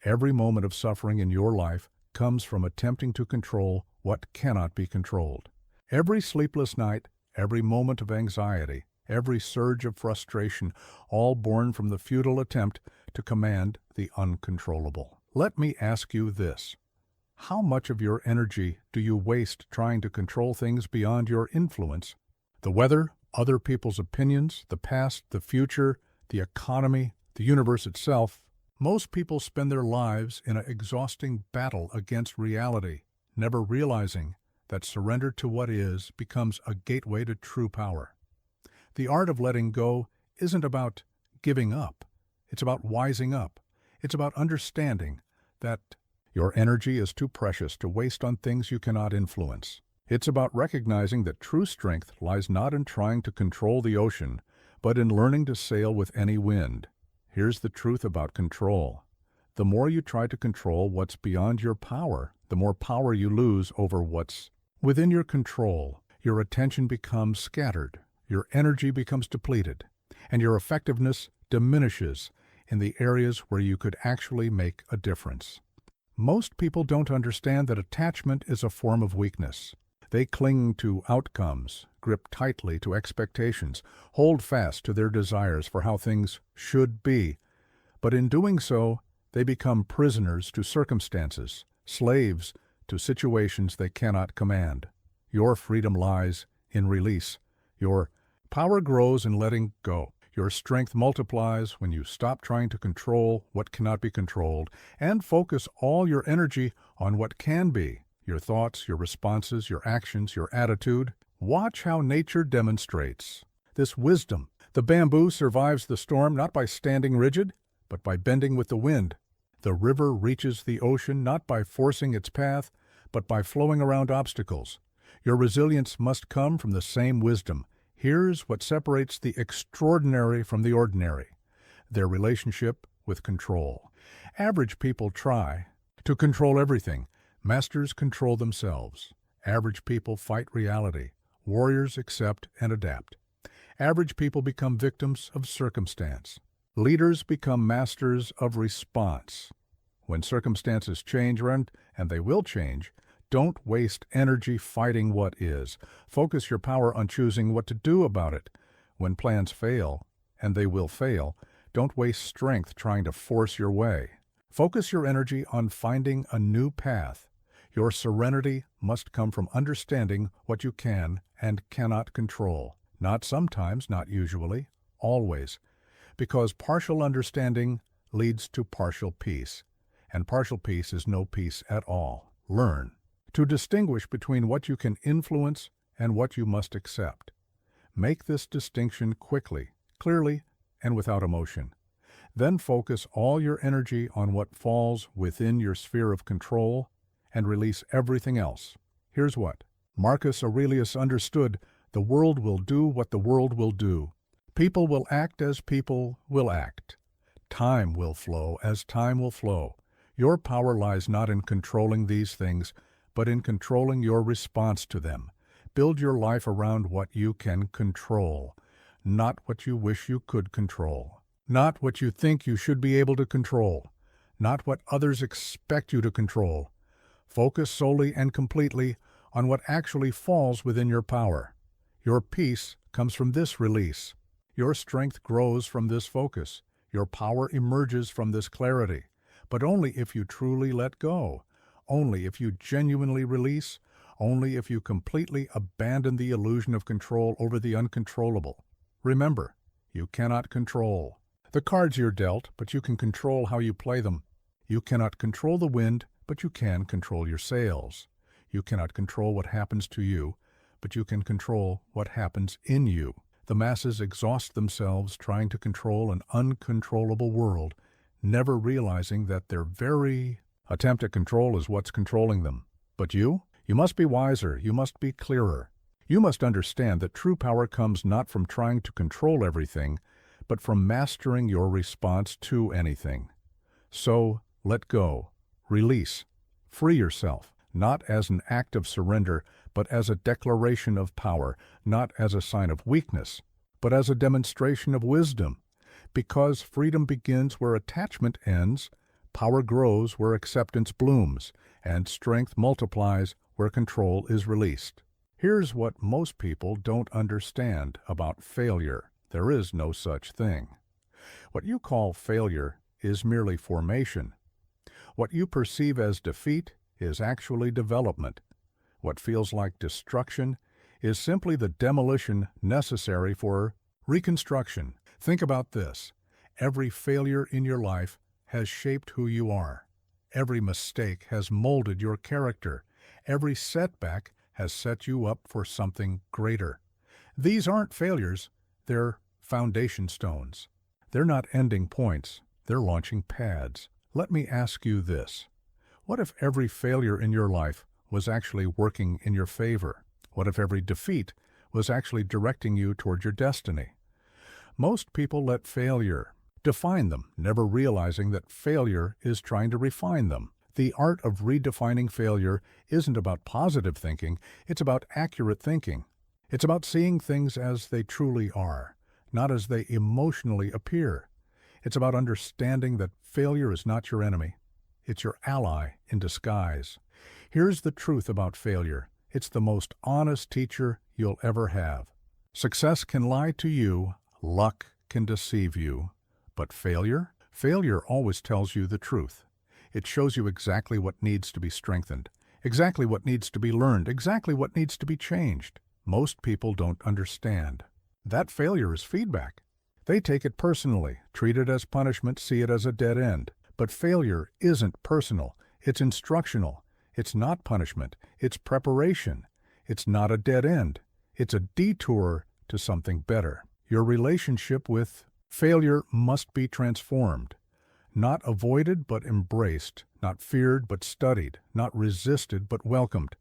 Every moment of suffering in your life comes from attempting to control what cannot be controlled. Every sleepless night, every moment of anxiety, every surge of frustration, all born from the futile attempt to command the uncontrollable. Let me ask you this. How much of your energy do you waste trying to control things beyond your influence? The weather, other people's opinions, the past, the future, the economy, the universe itself. Most people spend their lives in an exhausting battle against reality, never realizing that surrender to what is becomes a gateway to true power. The art of letting go isn't about giving up. It's about wising up. It's about understanding that your energy is too precious to waste on things you cannot influence. It's about recognizing that true strength lies not in trying to control the ocean, but in learning to sail with any wind. Here's the truth about control. The more you try to control what's beyond your power, the more power you lose over what's within your control. Your attention becomes scattered, your energy becomes depleted, and your effectiveness diminishes in the areas where you could actually make a difference. Most people don't understand that attachment is a form of weakness. They cling to outcomes, grip tightly to expectations, hold fast to their desires for how things should be. But in doing so, they become prisoners to circumstances, slaves to situations they cannot command. Your freedom lies in release. Your power grows in letting go. Your strength multiplies when you stop trying to control what cannot be controlled and focus all your energy on what can be. Your thoughts, your responses, your actions, your attitude. Watch how nature demonstrates this wisdom. The bamboo survives the storm not by standing rigid, but by bending with the wind. The river reaches the ocean not by forcing its path, but by flowing around obstacles. Your resilience must come from the same wisdom. Here's what separates the extraordinary from the ordinary: their relationship with control. Average people try to control everything. Masters control themselves. Average people fight reality. Warriors accept and adapt. Average people become victims of circumstance. Leaders become masters of response. When circumstances change, and they will change, don't waste energy fighting what is. Focus your power on choosing what to do about it. When plans fail, and they will fail, don't waste strength trying to force your way. Focus your energy on finding a new path. Your serenity must come from understanding what you can and cannot control. Not sometimes, not usually, always. Because partial understanding leads to partial peace, and partial peace is no peace at all. Learn to distinguish between what you can influence and what you must accept. Make this distinction quickly, clearly, and without emotion. Then focus all your energy on what falls within your sphere of control and release everything else. Here's what. Marcus Aurelius understood: the world will do what the world will do. People will act as people will act. Time will flow as time will flow. Your power lies not in controlling these things, but in controlling your response to them. Build your life around what you can control, not what you wish you could control. Not what you think you should be able to control, not what others expect you to control. Focus solely and completely on what actually falls within your power. Your peace comes from this release. Your strength grows from this focus. Your power emerges from this clarity. But only if you truly let go. Only if you genuinely release. Only if you completely abandon the illusion of control over the uncontrollable. Remember, you cannot control the cards you're dealt, but you can control how you play them. You cannot control the wind, but you can control your sails. You cannot control what happens to you, but you can control what happens in you. The masses exhaust themselves trying to control an uncontrollable world, never realizing that their very attempt at control is what's controlling them. But you must be wiser, you must be clearer. You must understand that true power comes not from trying to control everything, but from mastering your response to anything. So, let go, release, free yourself, not as an act of surrender, but as a declaration of power, not as a sign of weakness, but as a demonstration of wisdom. Because freedom begins where attachment ends, power grows where acceptance blooms, and strength multiplies where control is released. Here's what most people don't understand about failure. There is no such thing. What you call failure is merely formation. What you perceive as defeat is actually development. What feels like destruction is simply the demolition necessary for reconstruction. Think about this. Every failure in your life has shaped who you are. Every mistake has molded your character. Every setback has set you up for something greater. These aren't failures. They're foundation stones. They're not ending points. They're launching pads. Let me ask you this. What if every failure in your life was actually working in your favor? What if every defeat was actually directing you toward your destiny? Most people let failure define them, never realizing that failure is trying to refine them. The art of redefining failure isn't about positive thinking, it's about accurate thinking. It's about seeing things as they truly are, not as they emotionally appear. It's about understanding that failure is not your enemy. It's your ally in disguise. Here's the truth about failure. It's the most honest teacher you'll ever have. Success can lie to you, luck can deceive you. But failure? Failure always tells you the truth. It shows you exactly what needs to be strengthened, exactly what needs to be learned, exactly what needs to be changed. Most people don't understand. That failure is feedback. They take it personally, treat it as punishment, see it as a dead end. But failure isn't personal. It's instructional. It's not punishment. It's preparation. It's not a dead end. It's a detour to something better. Your relationship with failure must be transformed. Not avoided but embraced, not feared but studied, not resisted but welcomed.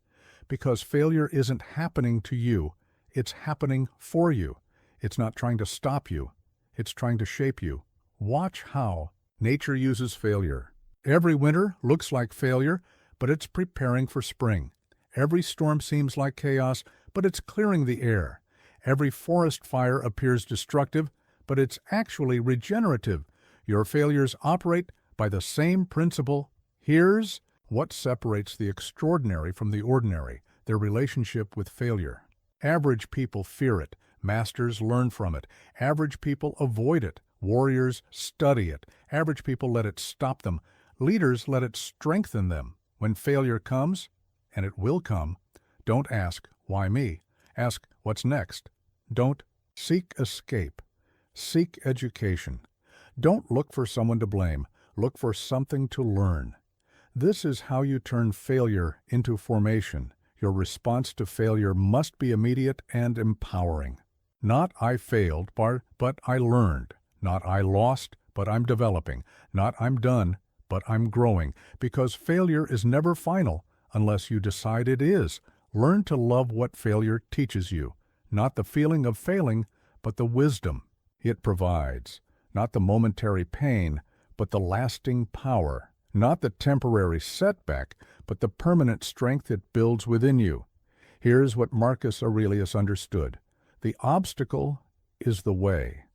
Because failure isn't happening to you, it's happening for you. It's not trying to stop you, it's trying to shape you. Watch how nature uses failure. Every winter looks like failure, but it's preparing for spring. Every storm seems like chaos, but it's clearing the air. Every forest fire appears destructive, but it's actually regenerative. Your failures operate by the same principle. Here's what separates the extraordinary from the ordinary: their relationship with failure. Average people fear it. Masters learn from it. Average people avoid it. Warriors study it. Average people let it stop them. Leaders let it strengthen them. When failure comes, and it will come, don't ask, "Why me?" Ask, "What's next?" Don't seek escape. Seek education. Don't look for someone to blame. Look for something to learn. This is how you turn failure into formation. Your response to failure must be immediate and empowering. Not "I failed," but "I learned." Not "I lost," but "I'm developing." Not "I'm done," but "I'm growing." Because failure is never final unless you decide it is. Learn to love what failure teaches you. Not the feeling of failing, but the wisdom it provides. Not the momentary pain, but the lasting power. Not the temporary setback, but the permanent strength it builds within you. Here's what Marcus Aurelius understood: the obstacle is the way.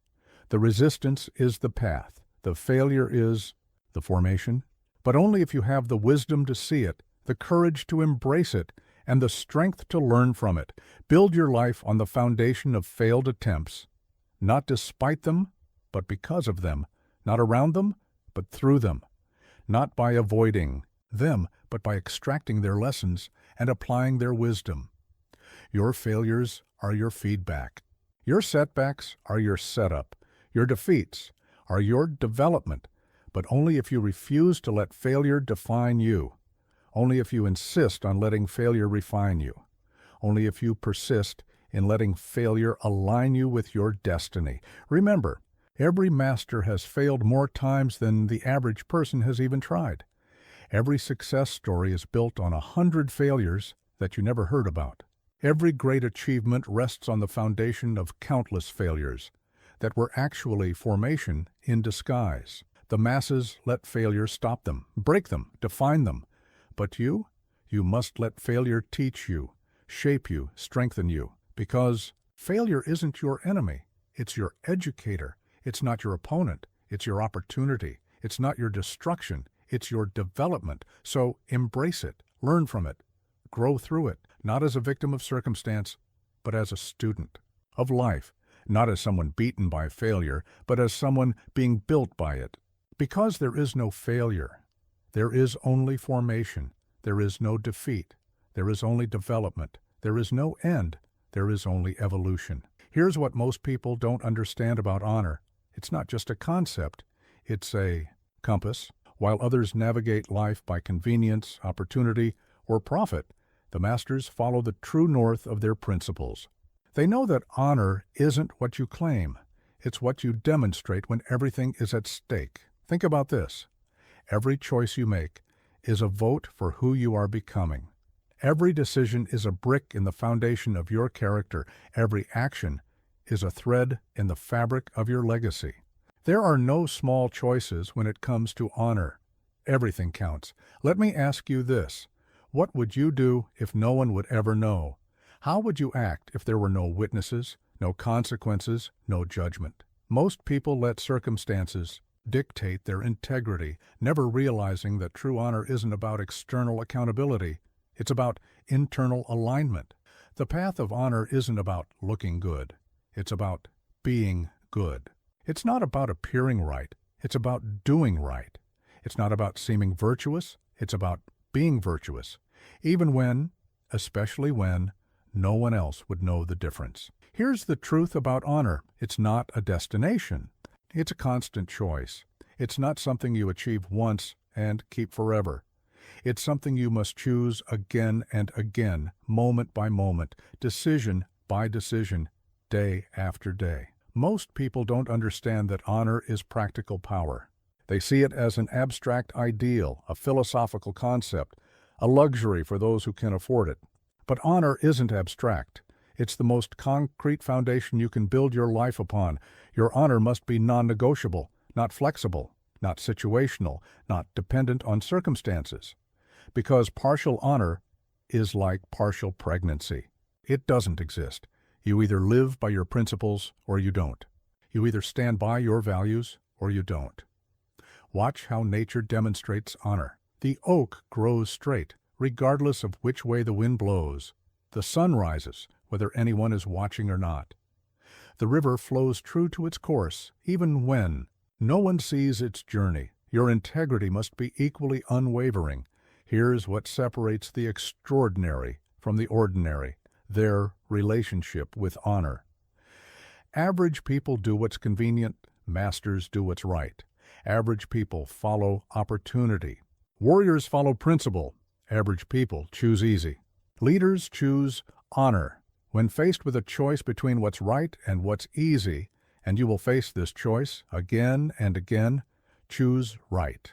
The resistance is the path. The failure is the formation. But only if you have the wisdom to see it, the courage to embrace it, and the strength to learn from it. Build your life on the foundation of failed attempts, not despite them, but because of them. Not around them, but through them. Not by avoiding them, but by extracting their lessons and applying their wisdom. Your failures are your feedback. Your setbacks are your setup. Your defeats are your development, but only if you refuse to let failure define you. Only if you insist on letting failure refine you. Only if you persist in letting failure align you with your destiny. Remember, every master has failed more times than the average person has even tried. Every success story is built on 100 failures that you never heard about. Every great achievement rests on the foundation of countless failures that were actually formation in disguise. The masses let failure stop them, break them, define them. But you must let failure teach you, shape you, strengthen you. Because failure isn't your enemy, it's your educator. It's not your opponent, it's your opportunity. It's not your destruction, it's your development. So embrace it, learn from it, grow through it, not as a victim of circumstance, but as a student of life, not as someone beaten by failure, but as someone being built by it. Because there is no failure, there is only formation. There is no defeat. There is only development. There is no end. There is only evolution. Here's what most people don't understand about honor. It's not just a concept. It's a compass. While others navigate life by convenience, opportunity, or profit, the masters follow the true north of their principles. They know that honor isn't what you claim. It's what you demonstrate when everything is at stake. Think about this. Every choice you make is a vote for who you are becoming. Every decision is a brick in the foundation of your character. Every action is a thread in the fabric of your legacy. There are no small choices when it comes to honor. Everything counts. Let me ask you this. What would you do if no one would ever know? How would you act if there were no witnesses, no consequences, no judgment? Most people let circumstances dictate their integrity, never realizing that true honor isn't about external accountability. It's about internal alignment. The path of honor isn't about looking good. It's about being good. It's not about appearing right. It's about doing right. It's not about seeming virtuous. It's about being virtuous, even when, especially when, no one else would know the difference. Here's the truth about honor. It's not a destination. It's a constant choice. It's not something you achieve once and keep forever. It's something you must choose again and again, moment by moment, decision by decision, day after day. Most people don't understand that honor is practical power. They see it as an abstract ideal, a philosophical concept, a luxury for those who can afford it. But honor isn't abstract. It's the most concrete foundation you can build your life upon. Your honor must be non-negotiable, not flexible. not situational, not dependent on circumstances. Because partial honor is like partial pregnancy. It doesn't exist. You either live by your principles or you don't. You either stand by your values or you don't. Watch how nature demonstrates honor. The oak grows straight, regardless of which way the wind blows. The sun rises, whether anyone is watching or not. The river flows true to its course, even when no one sees its journey. Your integrity must be equally unwavering. Here's what separates the extraordinary from the ordinary: their relationship with honor. Average people do what's convenient. Masters do what's right. Average people follow opportunity. Warriors follow principle. Average people choose easy. Leaders choose honor. When faced with a choice between what's right and what's easy, and you will face this choice again and again, choose right.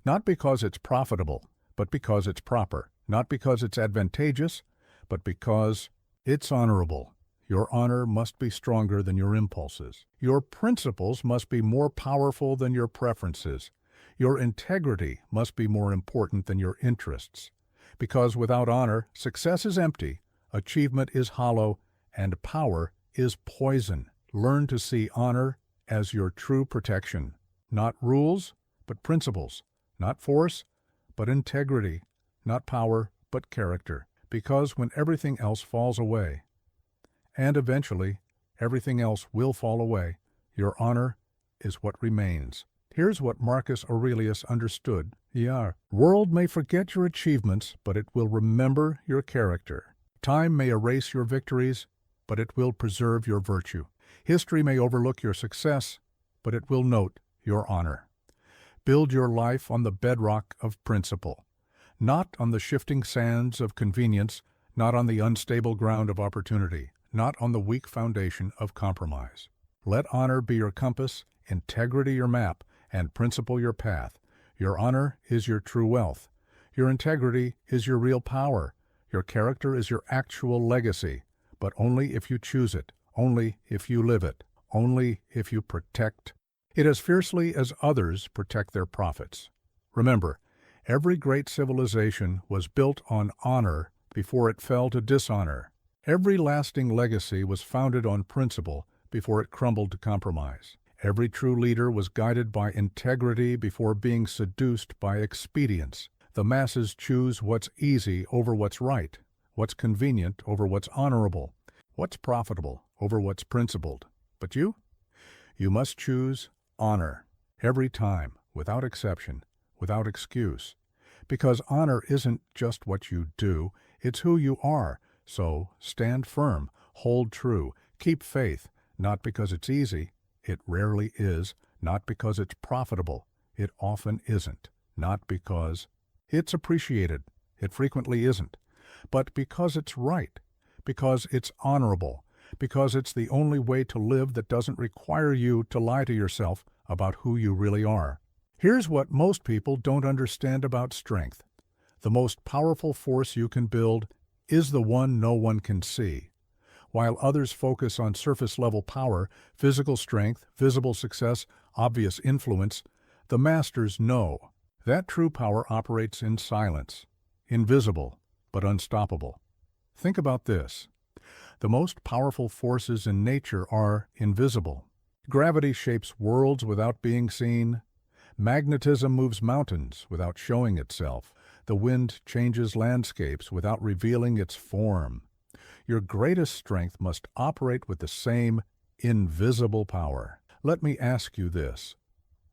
Not because it's profitable, but because it's proper. Not because it's advantageous, but because it's honorable. Your honor must be stronger than your impulses. Your principles must be more powerful than your preferences. Your integrity must be more important than your interests. Because without honor, success is empty, achievement is hollow, and power is poison. Learn to see honor as your true protection. Not rules, but principles. Not force, but integrity. Not power, but character. Because when everything else falls away, and eventually everything else will fall away, your honor is what remains. Here's what Marcus Aurelius understood. World may forget your achievements, but it will remember your character. Time may erase your victories, but it will preserve your virtue. History may overlook your success, but it will note your honor. Build your life on the bedrock of principle, not on the shifting sands of convenience, not on the unstable ground of opportunity, not on the weak foundation of compromise. Let honor be your compass, integrity your map, and principle your path. Your honor is your true wealth. Your integrity is your real power. Your character is your actual legacy, but only if you choose it, only if you live it, only if you protect it as fiercely as others protect their profits. Remember, every great civilization was built on honor before it fell to dishonor. Every lasting legacy was founded on principle before it crumbled to compromise. Every true leader was guided by integrity before being seduced by expedience. The masses choose what's easy over what's right, what's convenient over what's honorable, what's profitable over what's principled. But you? You must choose honor every time, without exception, without excuse. Because honor isn't just what you do, it's who you are. So stand firm, hold true, keep faith, not because it's easy, it rarely is, not because it's profitable, it often isn't, not because it's appreciated, it frequently isn't, but because it's right, because it's honorable, because it's the only way to live that doesn't require you to lie to yourself about who you really are. Here's what most people don't understand about strength. The most powerful force you can build is the one no one can see. While others focus on surface-level power, physical strength, visible success, obvious influence, the masters know that true power operates in silence, invisible but unstoppable. Think about this. The most powerful forces in nature are invisible. Gravity shapes worlds without being seen. Magnetism moves mountains without showing itself. The wind changes landscapes without revealing its form. Your greatest strength must operate with the same invisible power. Let me ask you this.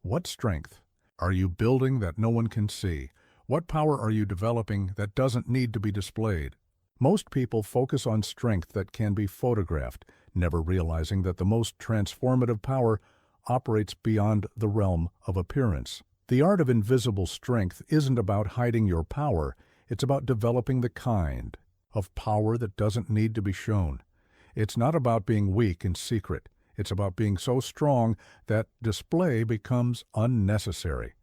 What strength are you building that no one can see? What power are you developing that doesn't need to be displayed? Most people focus on strength that can be photographed, never realizing that the most transformative power operates beyond the realm of appearance. The art of invisible strength isn't about hiding your power, it's about developing the kind of power that doesn't need to be shown. It's not about being weak in secret, it's about being so strong that display becomes unnecessary.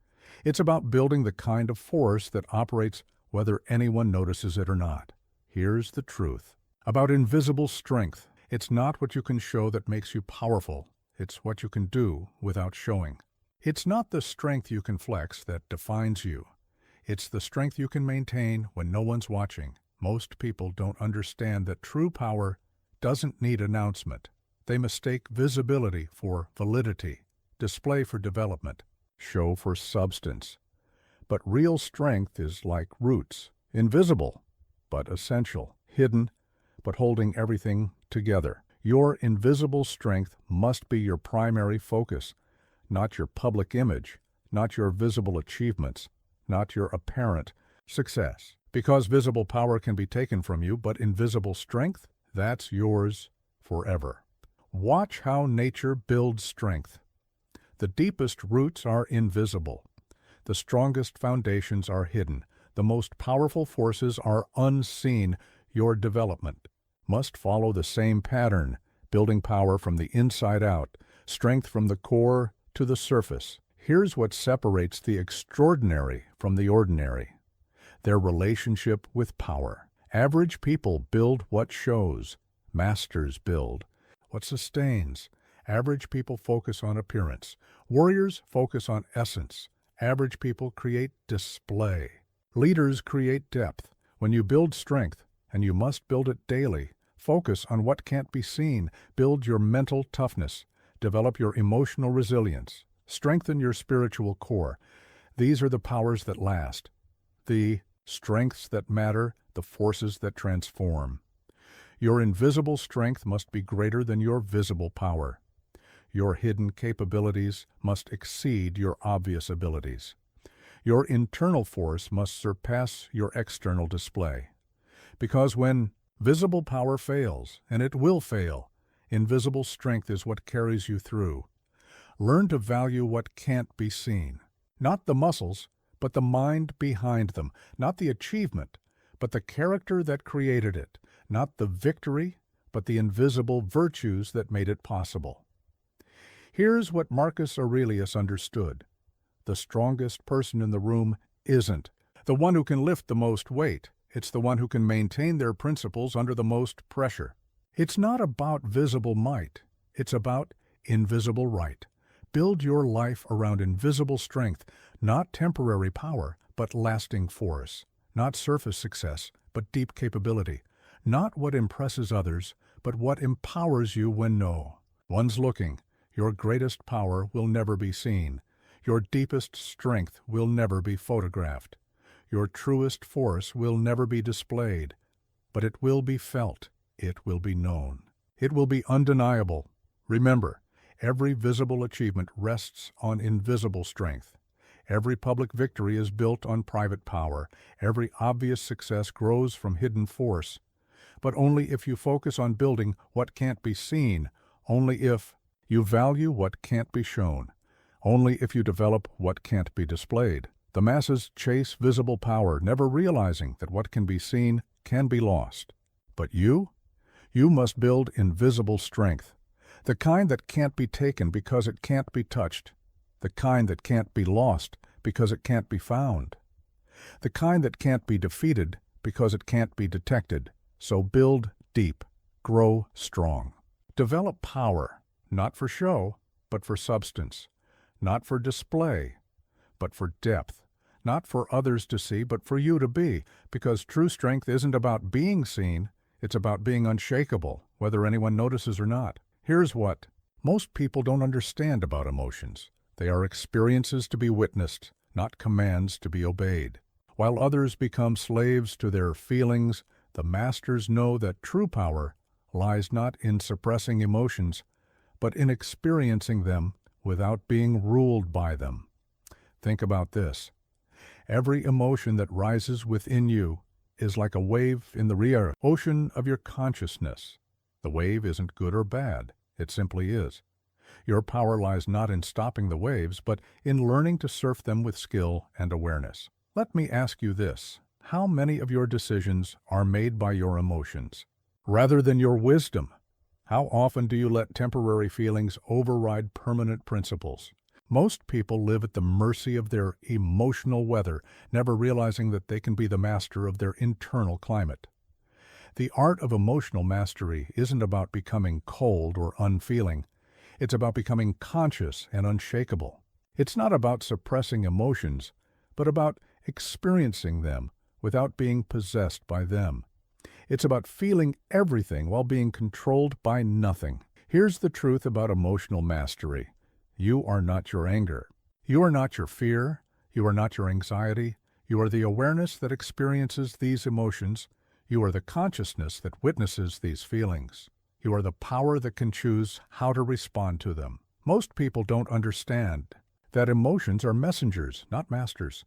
It's about building the kind of force that operates whether anyone notices it or not. Here's the truth about invisible strength. It's not what you can show that makes you powerful. It's what you can do without showing. It's not the strength you can flex that defines you. It's the strength you can maintain when no one's watching. Most people don't understand that true power doesn't need announcement. They mistake visibility for validity, display for development, show for substance. But real strength is like roots, invisible, but essential, hidden, but holding everything together. Your invisible strength must be your primary focus, not your public image, not your visible achievements, not your apparent success. Because visible power can be taken from you, but invisible strength, that's yours forever. Watch how nature builds strength. The deepest roots are invisible. The strongest foundations are hidden. The most powerful forces are unseen. Your development must follow the same pattern, building power from the inside out, strength from the core to the surface. Here's what separates the extraordinary from the ordinary: their relationship with power. Average people build what shows. Masters build what sustains. Average people focus on appearance. Warriors focus on essence. Average people create display. Leaders create depth. When you build strength, and you must build it daily, focus on what can't be seen. Build your mental toughness. Develop your emotional resilience. Strengthen your spiritual core. These are the powers that last, the strengths that matter, the forces that transform. Your invisible strength must be greater than your visible power. Your hidden capabilities must exceed your obvious abilities. Your internal force must surpass your external display. Because when visible power fails, and it will fail, invisible strength is what carries you through. Learn to value what can't be seen. Not the muscles, but the mind behind them. Not the achievement, but the character that created it. Not the victory, but the invisible virtues that made it possible. Here's what Marcus Aurelius understood. The strongest person in the room isn't the one who can lift the most weight. It's the one who can maintain their principles under the most pressure. It's not about visible might. It's about invisible right. Build your life around invisible strength, not temporary power, but lasting force. Not surface success, but deep capability. Not what impresses others, but what empowers you when no one's looking. Your greatest power will never be seen. Your deepest strength will never be photographed. Your truest force will never be displayed, but it will be felt. It will be known. It will be undeniable. Remember, every visible achievement rests on invisible strength. Every public victory is built on private power. Every obvious success grows from hidden force. But only if you focus on building what can't be seen, only if you value what can't be shown, only if you develop what can't be displayed. The masses chase visible power, never realizing that what can be seen can be lost. But you must build invisible strength, the kind that can't be taken because it can't be touched, the kind that can't be lost because it can't be found, the kind that can't be defeated because it can't be detected. So build deep, grow strong. Develop power, not for show, but for substance, not for display, but for depth, not for others to see, but for you to be, because true strength isn't about being seen, it's about being unshakable, whether anyone notices or not. Here's what most people don't understand about emotions. They are experiences to be witnessed, not commands to be obeyed. While others become slaves to their feelings, the masters know that true power lies not in suppressing emotions, but in experiencing them without being ruled by them. Think about this. Every emotion that rises within you is like a wave in the ocean of your consciousness. The wave isn't good or bad. It simply is. Your power lies not in stopping the waves, but in learning to surf them with skill and awareness. Let me ask you this. How many of your decisions are made by your emotions, rather than your wisdom? How often do you let temporary feelings override permanent principles? Most people live at the mercy of their emotional weather, never realizing that they can be the master of their internal climate. The art of emotional mastery isn't about becoming cold or unfeeling. It's about becoming conscious and unshakable. It's not about suppressing emotions, but about experiencing them without being possessed by them. It's about feeling everything while being controlled by nothing. Here's the truth about emotional mastery. You are not your anger. You are not your fear. You are not your anxiety. You are the awareness that experiences these emotions. You are the consciousness that witnesses these feelings. You are the power that can choose how to respond to them. Most people don't understand that emotions are messengers, not masters.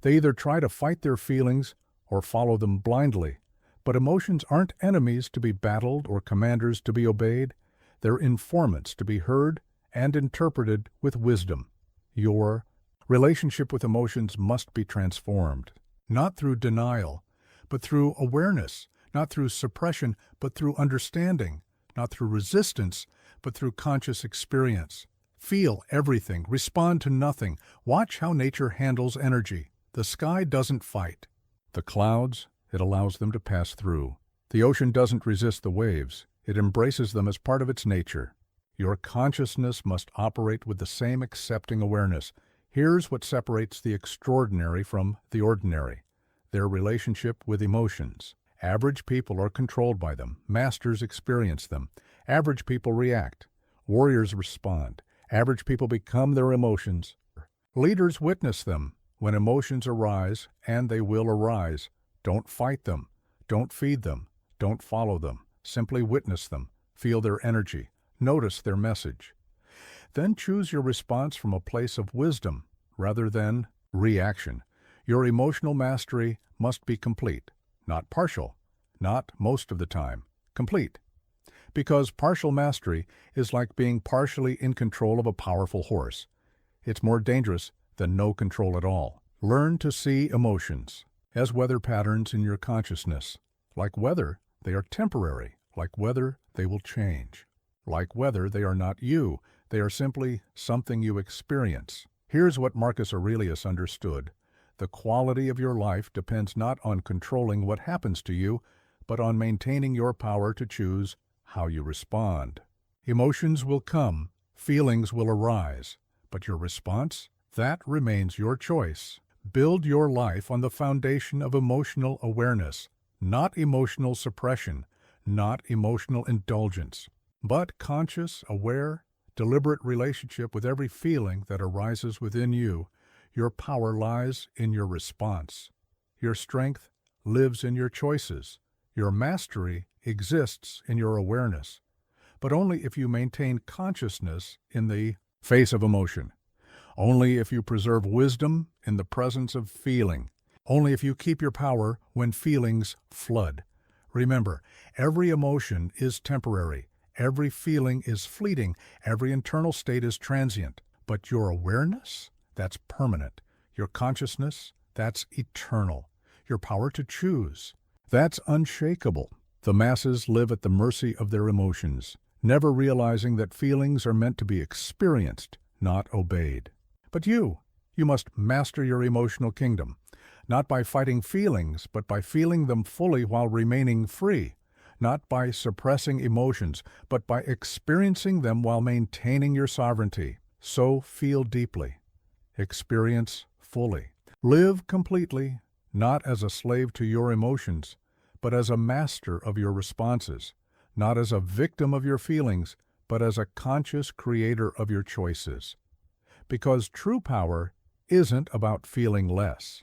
They either try to fight their feelings or follow them blindly. But emotions aren't enemies to be battled or commanders to be obeyed. They're informants to be heard and interpreted with wisdom. Your relationship with emotions must be transformed, not through denial, but through awareness, not through suppression, but through understanding, not through resistance, but through conscious experience. Feel everything, respond to nothing. Watch how nature handles energy. The sky doesn't fight. The clouds, it allows them to pass through. The ocean doesn't resist the waves. It embraces them as part of its nature. Your consciousness must operate with the same accepting awareness. Here's what separates the extraordinary from the ordinary: their relationship with emotions. Average people are controlled by them. Masters experience them. Average people react. Warriors respond. Average people become their emotions. Leaders witness them. When emotions arise, and they will arise, don't fight them. Don't feed them. Don't follow them. Simply witness them. Feel their energy. Notice their message. Then choose your response from a place of wisdom rather than reaction. Your emotional mastery must be complete, not partial, not most of the time, complete. Because partial mastery is like being partially in control of a powerful horse. It's more dangerous than no control at all. Learn to see emotions as weather patterns in your consciousness. Like weather, they are temporary. Like weather, they will change. Like weather, they are not you. They are simply something you experience. Here's what Marcus Aurelius understood. The quality of your life depends not on controlling what happens to you, but on maintaining your power to choose how you respond. Emotions will come, feelings will arise, but your response, that remains your choice. Build your life on the foundation of emotional awareness, not emotional suppression, not emotional indulgence, but conscious, aware, deliberate relationship with every feeling that arises within you. Your power lies in your response. Your strength lives in your choices. Your mastery exists in your awareness, but only if you maintain consciousness in the face of emotion. Only if you preserve wisdom in the presence of feeling. Only if you keep your power when feelings flood. Remember, every emotion is temporary. Every feeling is fleeting. Every internal state is transient. But your awareness, that's permanent. Your consciousness, that's eternal. Your power to choose, that's unshakable. The masses live at the mercy of their emotions, never realizing that feelings are meant to be experienced, not obeyed. But you must master your emotional kingdom, not by fighting feelings, but by feeling them fully while remaining free, not by suppressing emotions, but by experiencing them while maintaining your sovereignty. So feel deeply, experience fully, live completely, not as a slave to your emotions, but as a master of your responses, not as a victim of your feelings, but as a conscious creator of your choices. Because true power isn't about feeling less.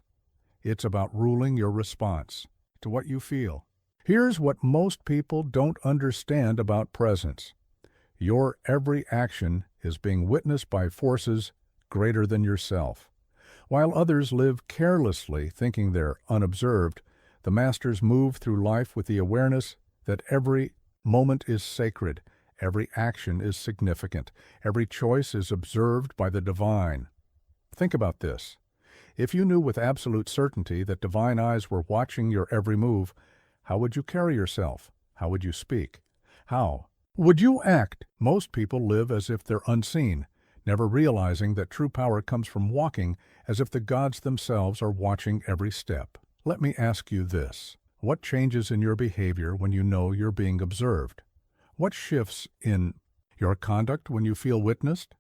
It's about ruling your response to what you feel. Here's what most people don't understand about presence. Your every action is being witnessed by forces greater than yourself. While others live carelessly, thinking they're unobserved, the masters move through life with the awareness that every moment is sacred, every action is significant, every choice is observed by the divine. Think about this. If you knew with absolute certainty that divine eyes were watching your every move, how would you carry yourself? How would you speak? How would you act? Most people live as if they're unseen, never realizing that true power comes from walking as if the gods themselves are watching every step. Let me ask you this. What changes in your behavior when you know you're being observed? What shifts in your conduct when you feel witnessed?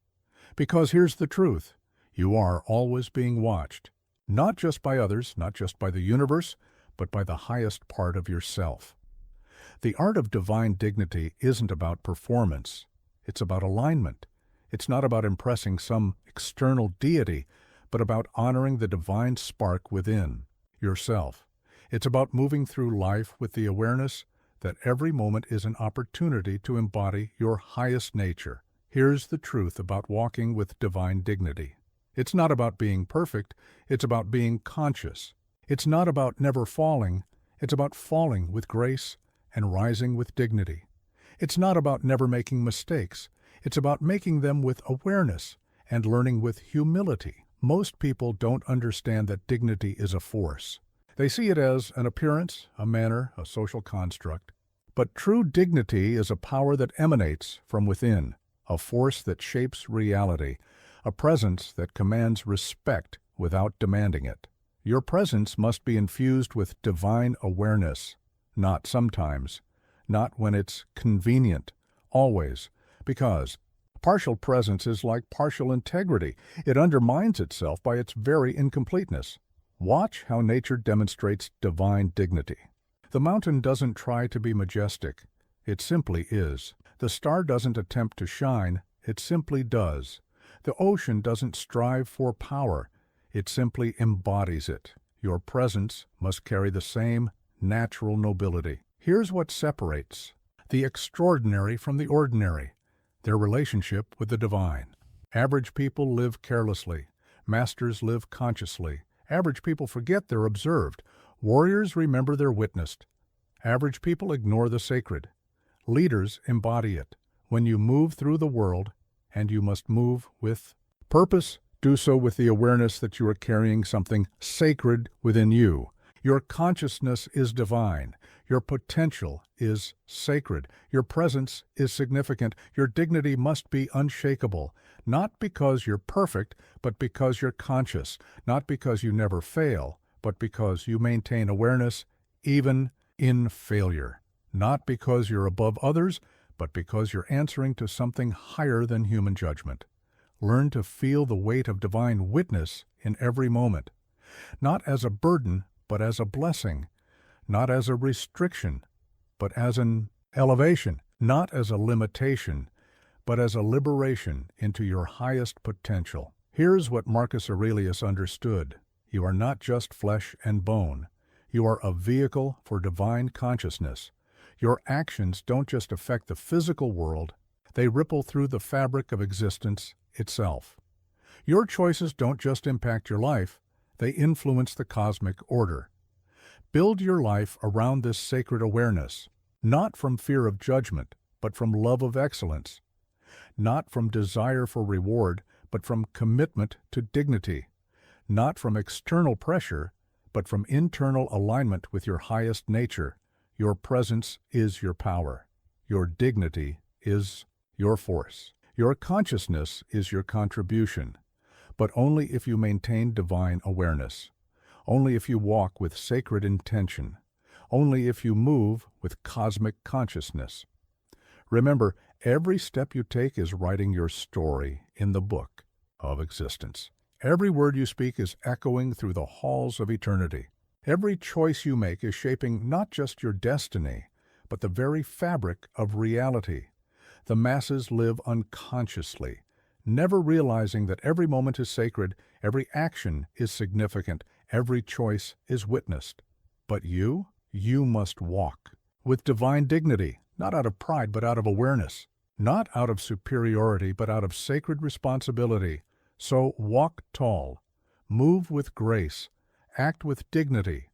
Because here's the truth. You are always being watched, not just by others, not just by the universe, but by the highest part of yourself. The art of divine dignity isn't about performance. It's about alignment. It's not about impressing some external deity, but about honoring the divine spark within yourself. It's about moving through life with the awareness that every moment is an opportunity to embody your highest nature. Here's the truth about walking with divine dignity. It's not about being perfect, it's about being conscious. It's not about never falling, it's about falling with grace and rising with dignity. It's not about never making mistakes, it's about making them with awareness and learning with humility. Most people don't understand that dignity is a force. They see it as an appearance, a manner, a social construct. But true dignity is a power that emanates from within, a force that shapes reality, a presence that commands respect without demanding it. Your presence must be infused with divine awareness, not sometimes, not when it's convenient, always, because partial presence is like partial integrity. It undermines itself by its very incompleteness. Watch how nature demonstrates divine dignity. The mountain doesn't try to be majestic. It simply is. The star doesn't attempt to shine. It simply does. The ocean doesn't strive for power. It simply embodies it. Your presence must carry the same natural nobility. Here's what separates the extraordinary from the ordinary: their relationship with the divine. Average people live carelessly. Masters live consciously. Average people forget they're observed. Warriors remember they're witnessed. Average people ignore the sacred. Leaders embody it. When you move through the world, and you must move with purpose, do so with the awareness that you are carrying something sacred within you. Your consciousness is divine. Your potential is sacred. Your presence is significant. Your dignity must be unshakable, not because you're perfect, but because you're conscious, not because you never fail, but because you maintain awareness even in failure, not because you're above others, but because you're answering to something higher than human judgment. Learn to feel the weight of divine witness in every moment, not as a burden, but as a blessing, not as a restriction, but as an elevation, not as a limitation, but as a liberation into your highest potential. Here's what Marcus Aurelius understood. You are not just flesh and bone. You are a vehicle for divine consciousness. Your actions don't just affect the physical world, they ripple through the fabric of existence itself. Your choices don't just impact your life, they influence the cosmic order. Build your life around this sacred awareness, not from fear of judgment, but from love of excellence, not from desire for reward, but from commitment to dignity, not from external pressure, but from internal alignment with your highest nature. Your presence is your power. Your dignity is your force. Your consciousness is your contribution, but only if you maintain divine awareness, only if you walk with sacred intention, only if you move with cosmic consciousness. Remember, every step you take is writing your story in the book of existence. Every word you speak is echoing through the halls of eternity. Every choice you make is shaping not just your destiny, but the very fabric of reality. The masses live unconsciously, never realizing that every moment is sacred, every action is significant, every choice is witnessed. But you must walk with divine dignity, not out of pride, but out of awareness, not out of superiority, but out of sacred responsibility. So walk tall, move with grace, act with dignity,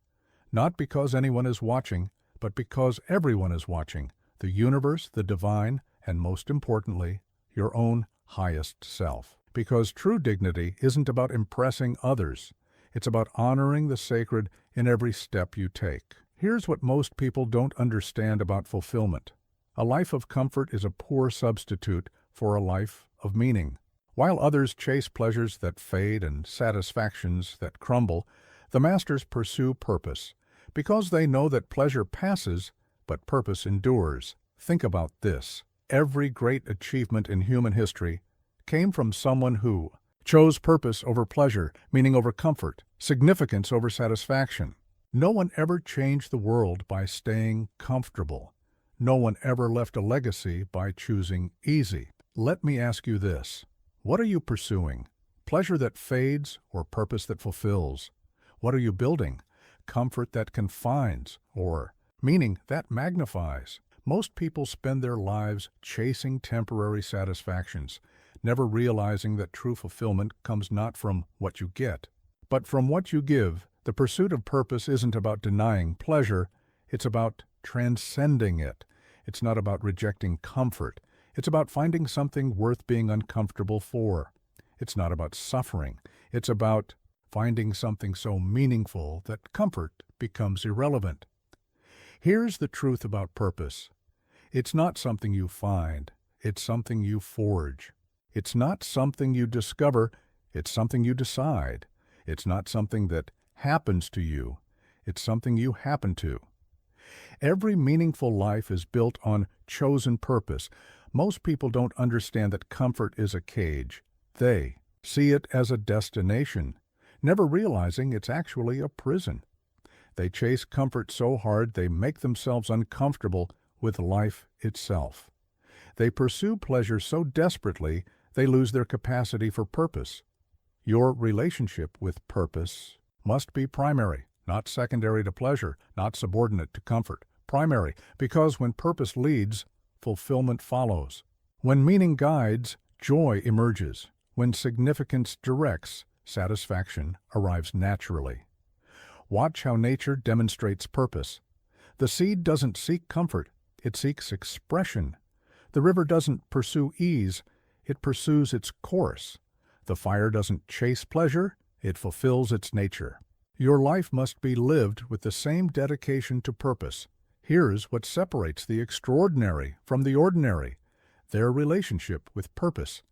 not because anyone is watching, but because everyone is watching, the universe, the divine, and most importantly, your own highest self. Because true dignity isn't about impressing others. It's about honoring the sacred in every step you take. Here's what most people don't understand about fulfillment. A life of comfort is a poor substitute for a life of meaning. While others chase pleasures that fade and satisfactions that crumble, the masters pursue purpose, because they know that pleasure passes, but purpose endures. Think about this. Every great achievement in human history came from someone who chose purpose over pleasure, meaning over comfort, significance over satisfaction. No one ever changed the world by staying comfortable. No one ever left a legacy by choosing easy. Let me ask you this. What are you pursuing? Pleasure that fades or purpose that fulfills? What are you building? Comfort that confines or meaning that magnifies? Most people spend their lives chasing temporary satisfactions, never realizing that true fulfillment comes not from what you get, but from what you give. The pursuit of purpose isn't about denying pleasure, it's about transcending it. It's not about rejecting comfort. It's about finding something worth being uncomfortable for. It's not about suffering. It's about finding something so meaningful that comfort becomes irrelevant. Here's the truth about purpose. It's not something you find. It's something you forge. It's not something you discover. It's something you decide. It's not something that happens to you. It's something you happen to. Every meaningful life is built on chosen purpose. Most people don't understand that comfort is a cage. They see it as a destination, never realizing it's actually a prison. They chase comfort so hard they make themselves uncomfortable with life itself. They pursue pleasure so desperately they lose their capacity for purpose. Your relationship with purpose must be primary, not secondary to pleasure, not subordinate to comfort. Primary, because when purpose leads, fulfillment follows. When meaning guides, joy emerges. When significance directs, satisfaction arrives naturally. Watch how nature demonstrates purpose. The seed doesn't seek comfort, it seeks expression. The river doesn't pursue ease, it pursues its course. The fire doesn't chase pleasure, it fulfills its nature. Your life must be lived with the same dedication to purpose. Here's what separates the extraordinary from the ordinary: their relationship with purpose.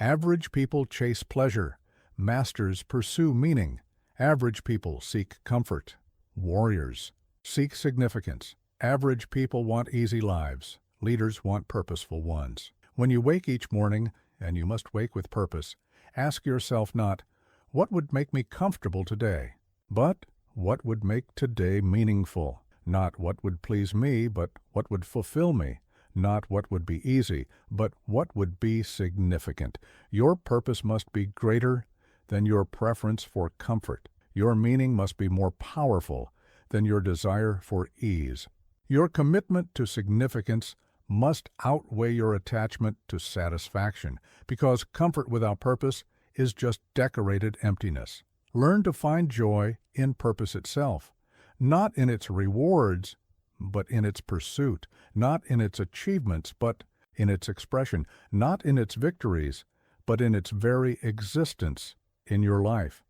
Average people chase pleasure. Masters pursue meaning. Average people seek comfort. Warriors seek significance. Average people want easy lives. Leaders want purposeful ones. When you wake each morning, and you must wake with purpose, ask yourself not, what would make me comfortable today? But what would make today meaningful? Not what would please me, but what would fulfill me. Not what would be easy, but what would be significant. Your purpose must be greater than your preference for comfort. Your meaning must be more powerful than your desire for ease. Your commitment to significance must outweigh your attachment to satisfaction, because comfort without purpose is just decorated emptiness. Learn to find joy in purpose itself, not in its rewards, but in its pursuit, not in its achievements, but in its expression, not in its victories, but in its very existence in your life.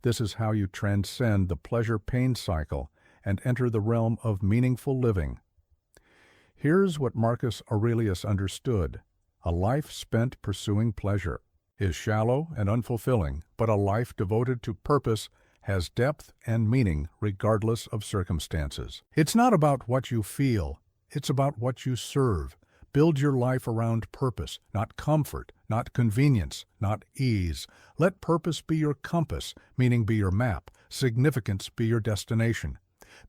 This is how you transcend the pleasure-pain cycle and enter the realm of meaningful living. Here's what Marcus Aurelius understood. A life spent pursuing pleasure is shallow and unfulfilling, but a life devoted to purpose has depth and meaning regardless of circumstances. It's not about what you feel, it's about what you serve. Build your life around purpose, not comfort, not convenience, not ease. Let purpose be your compass, meaning be your map, significance be your destination.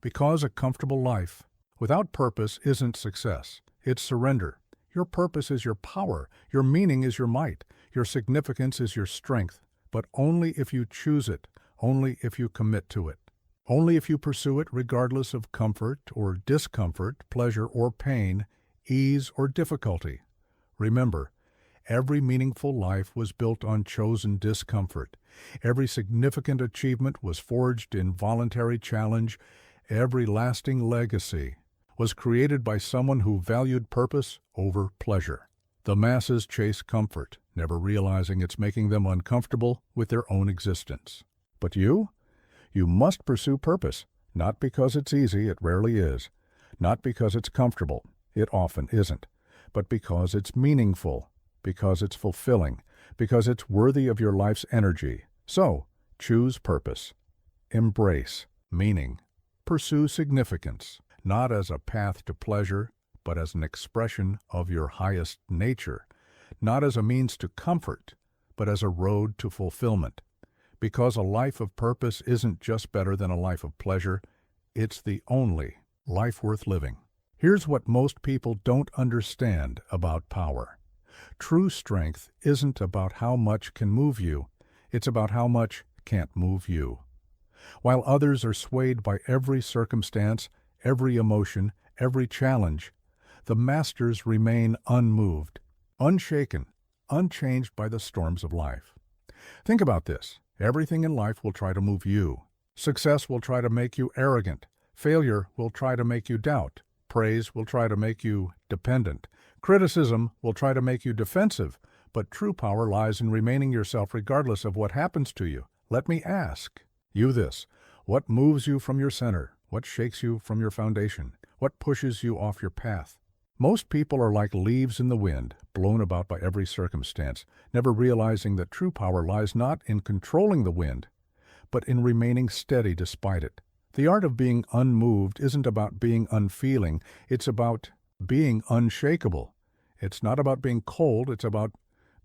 Because a comfortable life without purpose isn't success, it's surrender. Your purpose is your power, your meaning is your might, your significance is your strength, but only if you choose it, only if you commit to it. Only if you pursue it regardless of comfort or discomfort, pleasure or pain, ease or difficulty. Remember, every meaningful life was built on chosen discomfort. Every significant achievement was forged in voluntary challenge. Every lasting legacy was created by someone who valued purpose over pleasure. The masses chase comfort, never realizing it's making them uncomfortable with their own existence. But you must pursue purpose, not because it's easy, it rarely is, not because it's comfortable, it often isn't, but because it's meaningful, because it's fulfilling, because it's worthy of your life's energy. So, choose purpose. Embrace meaning. Pursue significance, not as a path to pleasure, but as an expression of your highest nature, not as a means to comfort, but as a road to fulfillment. Because a life of purpose isn't just better than a life of pleasure, it's the only life worth living. Here's what most people don't understand about power. True strength isn't about how much can move you, it's about how much can't move you. While others are swayed by every circumstance, every emotion, every challenge, the masters remain unmoved, unshaken, unchanged by the storms of life. Think about this. Everything in life will try to move you. Success will try to make you arrogant. Failure will try to make you doubt. Praise will try to make you dependent. Criticism will try to make you defensive. But true power lies in remaining yourself regardless of what happens to you. Let me ask you this. What moves you from your center? What shakes you from your foundation? What pushes you off your path? Most people are like leaves in the wind, blown about by every circumstance, never realizing that true power lies not in controlling the wind, but in remaining steady despite it. The art of being unmoved isn't about being unfeeling, it's about being unshakable. It's not about being cold, it's about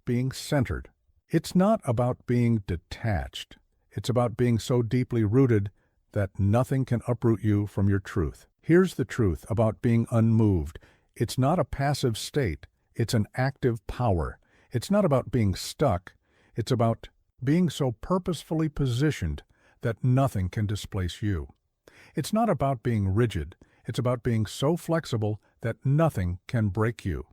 being centered. It's not about being detached. It's about being so deeply rooted that nothing can uproot you from your truth. Here's the truth about being unmoved. It's not a passive state, it's an active power. It's not about being stuck, it's about being so purposefully positioned that nothing can displace you. It's not about being rigid, it's about being so flexible that nothing can break you.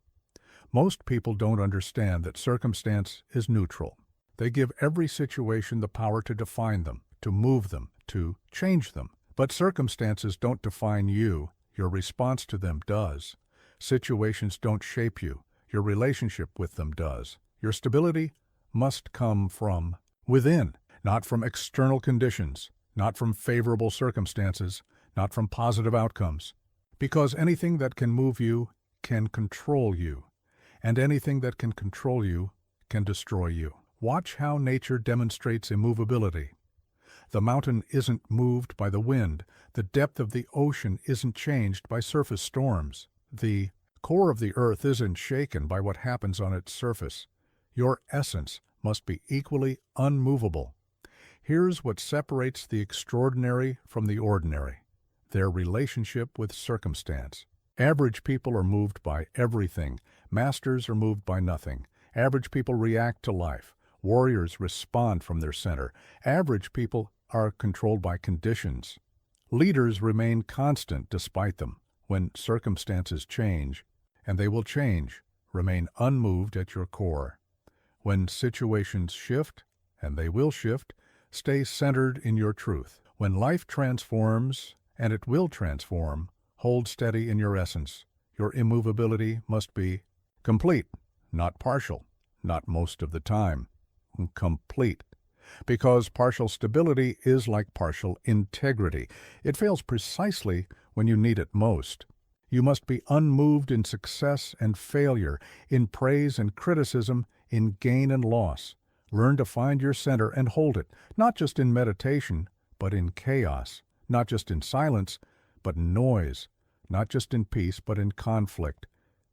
Most people don't understand that circumstance is neutral. They give every situation the power to define them, to move them, to change them. But circumstances don't define you, your response to them does. Situations don't shape you, your relationship with them does. Your stability must come from within, not from external conditions, not from favorable circumstances, not from positive outcomes. Because anything that can move you can control you, and anything that can control you can destroy you. Watch how nature demonstrates immovability. The mountain isn't moved by the wind. The depth of the ocean isn't changed by surface storms. The core of the earth isn't shaken by what happens on its surface. Your essence must be equally unmovable. Here's what separates the extraordinary from the ordinary: their relationship with circumstance. Average people are moved by everything. Masters are moved by nothing. Average people react to life. Warriors respond from their center. Average people are controlled by conditions. Leaders remain constant despite them. When circumstances change, and they will change, remain unmoved at your core. When situations shift, and they will shift, stay centered in your truth. When life transforms, and it will transform, hold steady in your essence. Your immovability must be complete, not partial, not most of the time. Complete. Because partial stability is like partial integrity. It fails precisely when you need it most. You must be unmoved in success and failure, in praise and criticism, in gain and loss. Learn to find your center and hold it, not just in meditation, but in chaos, not just in silence, but in noise, not just in peace, but in conflict.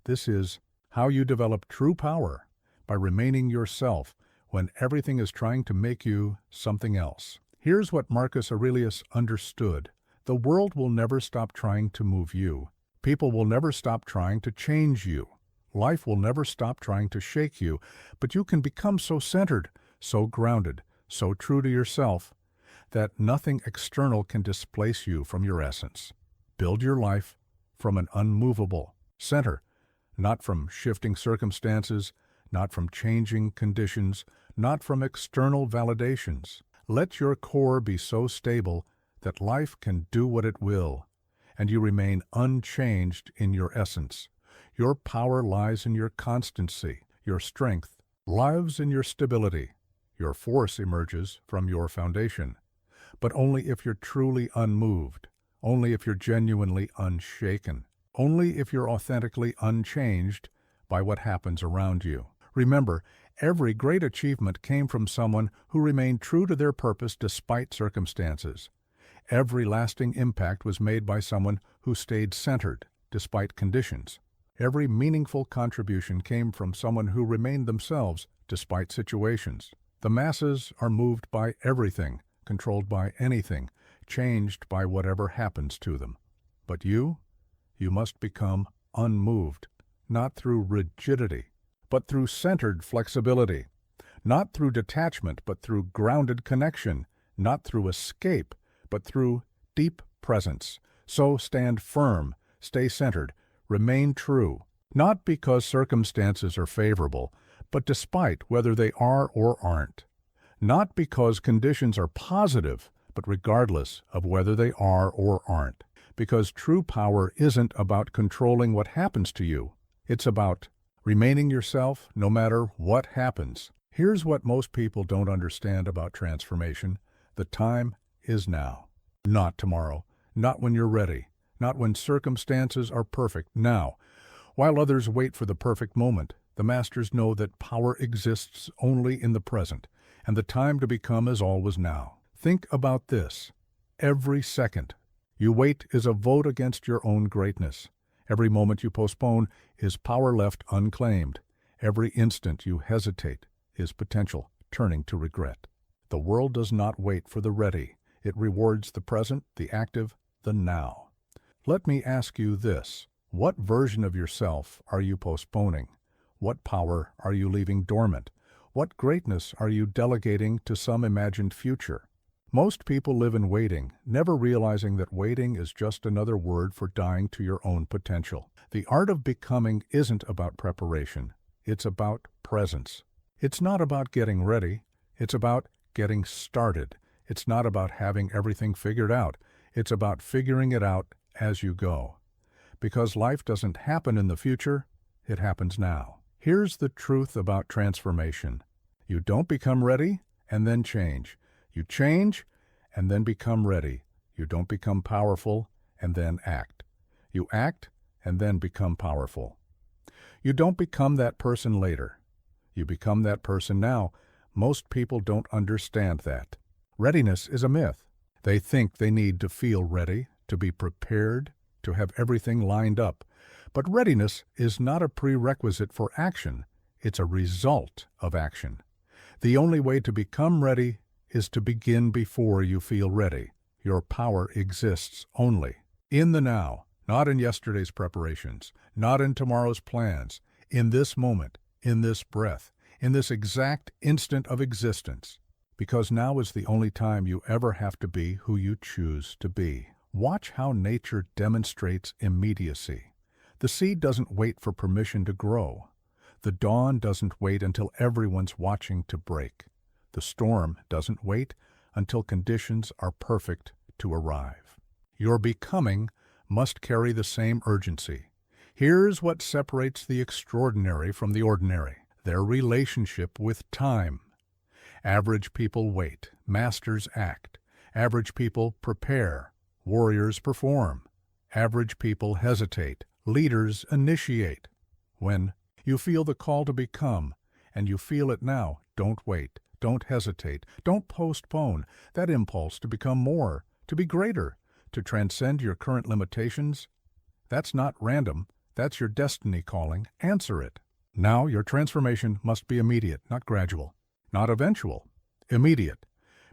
This is how you develop true power, by remaining yourself when everything is trying to make you something else. Here's what Marcus Aurelius understood. The world will never stop trying to move you. People will never stop trying to change you. Life will never stop trying to shake you, but you can become so centered, so grounded, so true to yourself, that nothing external can displace you from your essence. Build your life from an unmovable center, not from shifting circumstances, not from changing conditions, not from external validations. Let your core be so stable that life can do what it will, and you remain unchanged in your essence. Your power lies in your constancy. Your strength lies in your stability. Your force emerges from your foundation. But only if you're truly unmoved, only if you're genuinely unshaken, only if you're authentically unchanged by what happens around you. Remember, every great achievement came from someone who remained true to their purpose despite circumstances. Every lasting impact was made by someone who stayed centered despite conditions. Every meaningful contribution came from someone who remained themselves despite situations. The masses are moved by everything, controlled by anything, changed by whatever happens to them. But you must become unmoved, not through rigidity, but through centered flexibility, not through detachment, but through grounded connection, not through escape, but through deep presence. So stand firm, stay centered, remain true, not because circumstances are favorable, but despite whether they are or aren't. Not because conditions are positive, but regardless of whether they are or aren't. Because true power isn't about controlling what happens to you. It's about remaining yourself no matter what happens. Here's what most people don't understand about transformation. The time is now. Not tomorrow. Not when you're ready. Not when circumstances are perfect. Now. While others wait for the perfect moment, the masters know that power exists only in the present, and the time to become is always now. Think about this. Every second you wait is a vote against your own greatness. Every moment you postpone is power left unclaimed. Every instant you hesitate is potential turning to regret. The world does not wait for the ready. It rewards the present, the active, the now. Let me ask you this. What version of yourself are you postponing? What power are you leaving dormant? What greatness are you delegating to some imagined future? Most people live in waiting, never realizing that waiting is just another word for dying to your own potential. The art of becoming isn't about preparation. It's about presence. It's not about getting ready. It's about getting started. It's not about having everything figured out. It's about figuring it out as you go. Because life doesn't happen in the future, it happens now. Here's the truth about transformation. You don't become ready and then change. You change and then become ready. You don't become powerful and then act. You act and then become powerful. You don't become that person later. You become that person now. Most people don't understand that. Readiness is a myth. They think they need to feel ready, to be prepared, to have everything lined up. But readiness is not a prerequisite for action. It's a result of action. The only way to become ready is to begin before you feel ready. Your power exists only in the now, not in yesterday's preparations, not in tomorrow's plans, in this moment, in this breath, in this exact instant of existence. Because now is the only time you ever have to be who you choose to be. Watch how nature demonstrates immediacy. The seed doesn't wait for permission to grow. The dawn doesn't wait until everyone's watching to break. The storm doesn't wait until conditions are perfect to arrive. Your becoming must carry the same urgency. Here's what separates the extraordinary from the ordinary: their relationship with time. Average people wait, masters act. Average people prepare, warriors perform. Average people hesitate, leaders initiate. When you feel the call to become, and you feel it now, don't wait, don't hesitate, don't postpone that impulse to become more, to be greater, to transcend your current limitations. That's not random, that's your destiny calling. Answer it. Now your transformation must be immediate, not gradual, not eventual, immediate.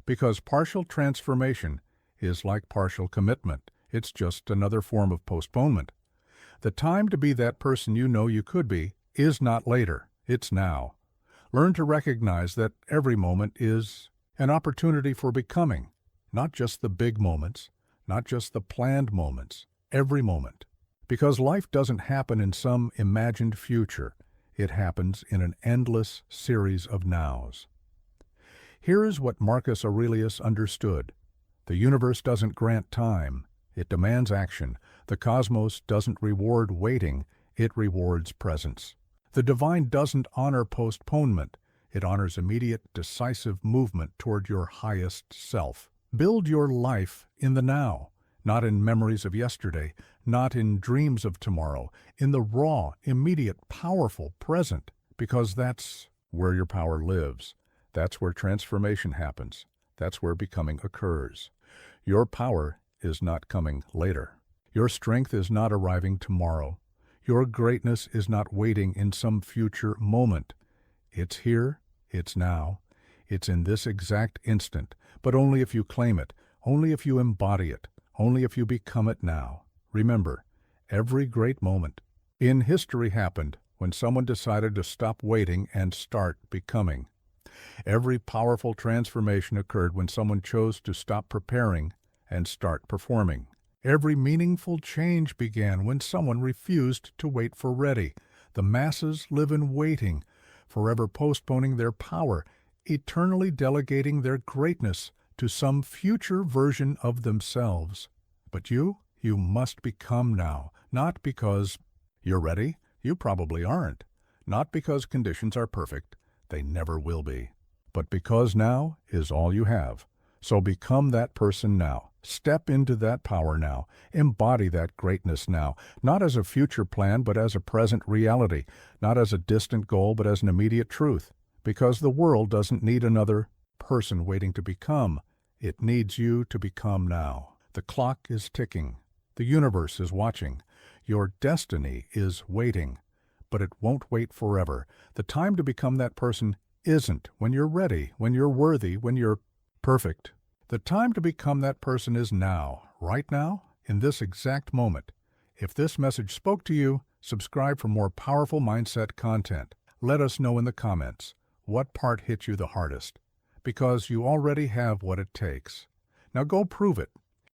Because partial transformation is like partial commitment. It's just another form of postponement. The time to be that person you know you could be is not later, it's now. Learn to recognize that every moment is an opportunity for becoming, not just the big moments, not just the planned moments, every moment. Because life doesn't happen in some imagined future, it happens in an endless series of nows. Here is what Marcus Aurelius understood. The universe doesn't grant time, it demands action. The cosmos doesn't reward waiting, it rewards presence. The divine doesn't honor postponement, it honors immediate, decisive movement toward your highest self. Build your life in the now, not in memories of yesterday, not in dreams of tomorrow, in the raw, immediate, powerful present, because that's where your power lives. That's where transformation happens. That's where becoming occurs. Your power is not coming later. Your strength is not arriving tomorrow. Your greatness is not waiting in some future moment. It's here, it's now, it's in this exact instant, but only if you claim it, only if you embody it, only if you become it now. Remember, every great moment in history happened when someone decided to stop waiting and start becoming. Every powerful transformation occurred when someone chose to stop preparing and start performing. Every meaningful change began when someone refused to wait for ready. The masses live in waiting, forever postponing their power, eternally delegating their greatness to some future version of themselves. But you must become now, not because you're ready, you probably aren't, not because conditions are perfect, they never will be, but because now is all you have. So become that person now. Step into that power now. Embody that greatness now, not as a future plan, but as a present reality, not as a distant goal, but as an immediate truth. Because the world doesn't need another person waiting to become. It needs you to become now. The clock is ticking. The universe is watching. Your destiny is waiting. But it won't wait forever. The time to become that person isn't when you're ready, when you're worthy, when you're perfect. The time to become that person is now, right now, in this exact moment. If this message spoke to you, subscribe for more powerful mindset content. Let us know in the comments what part hit you the hardest, because you already have what it takes. Now go prove it.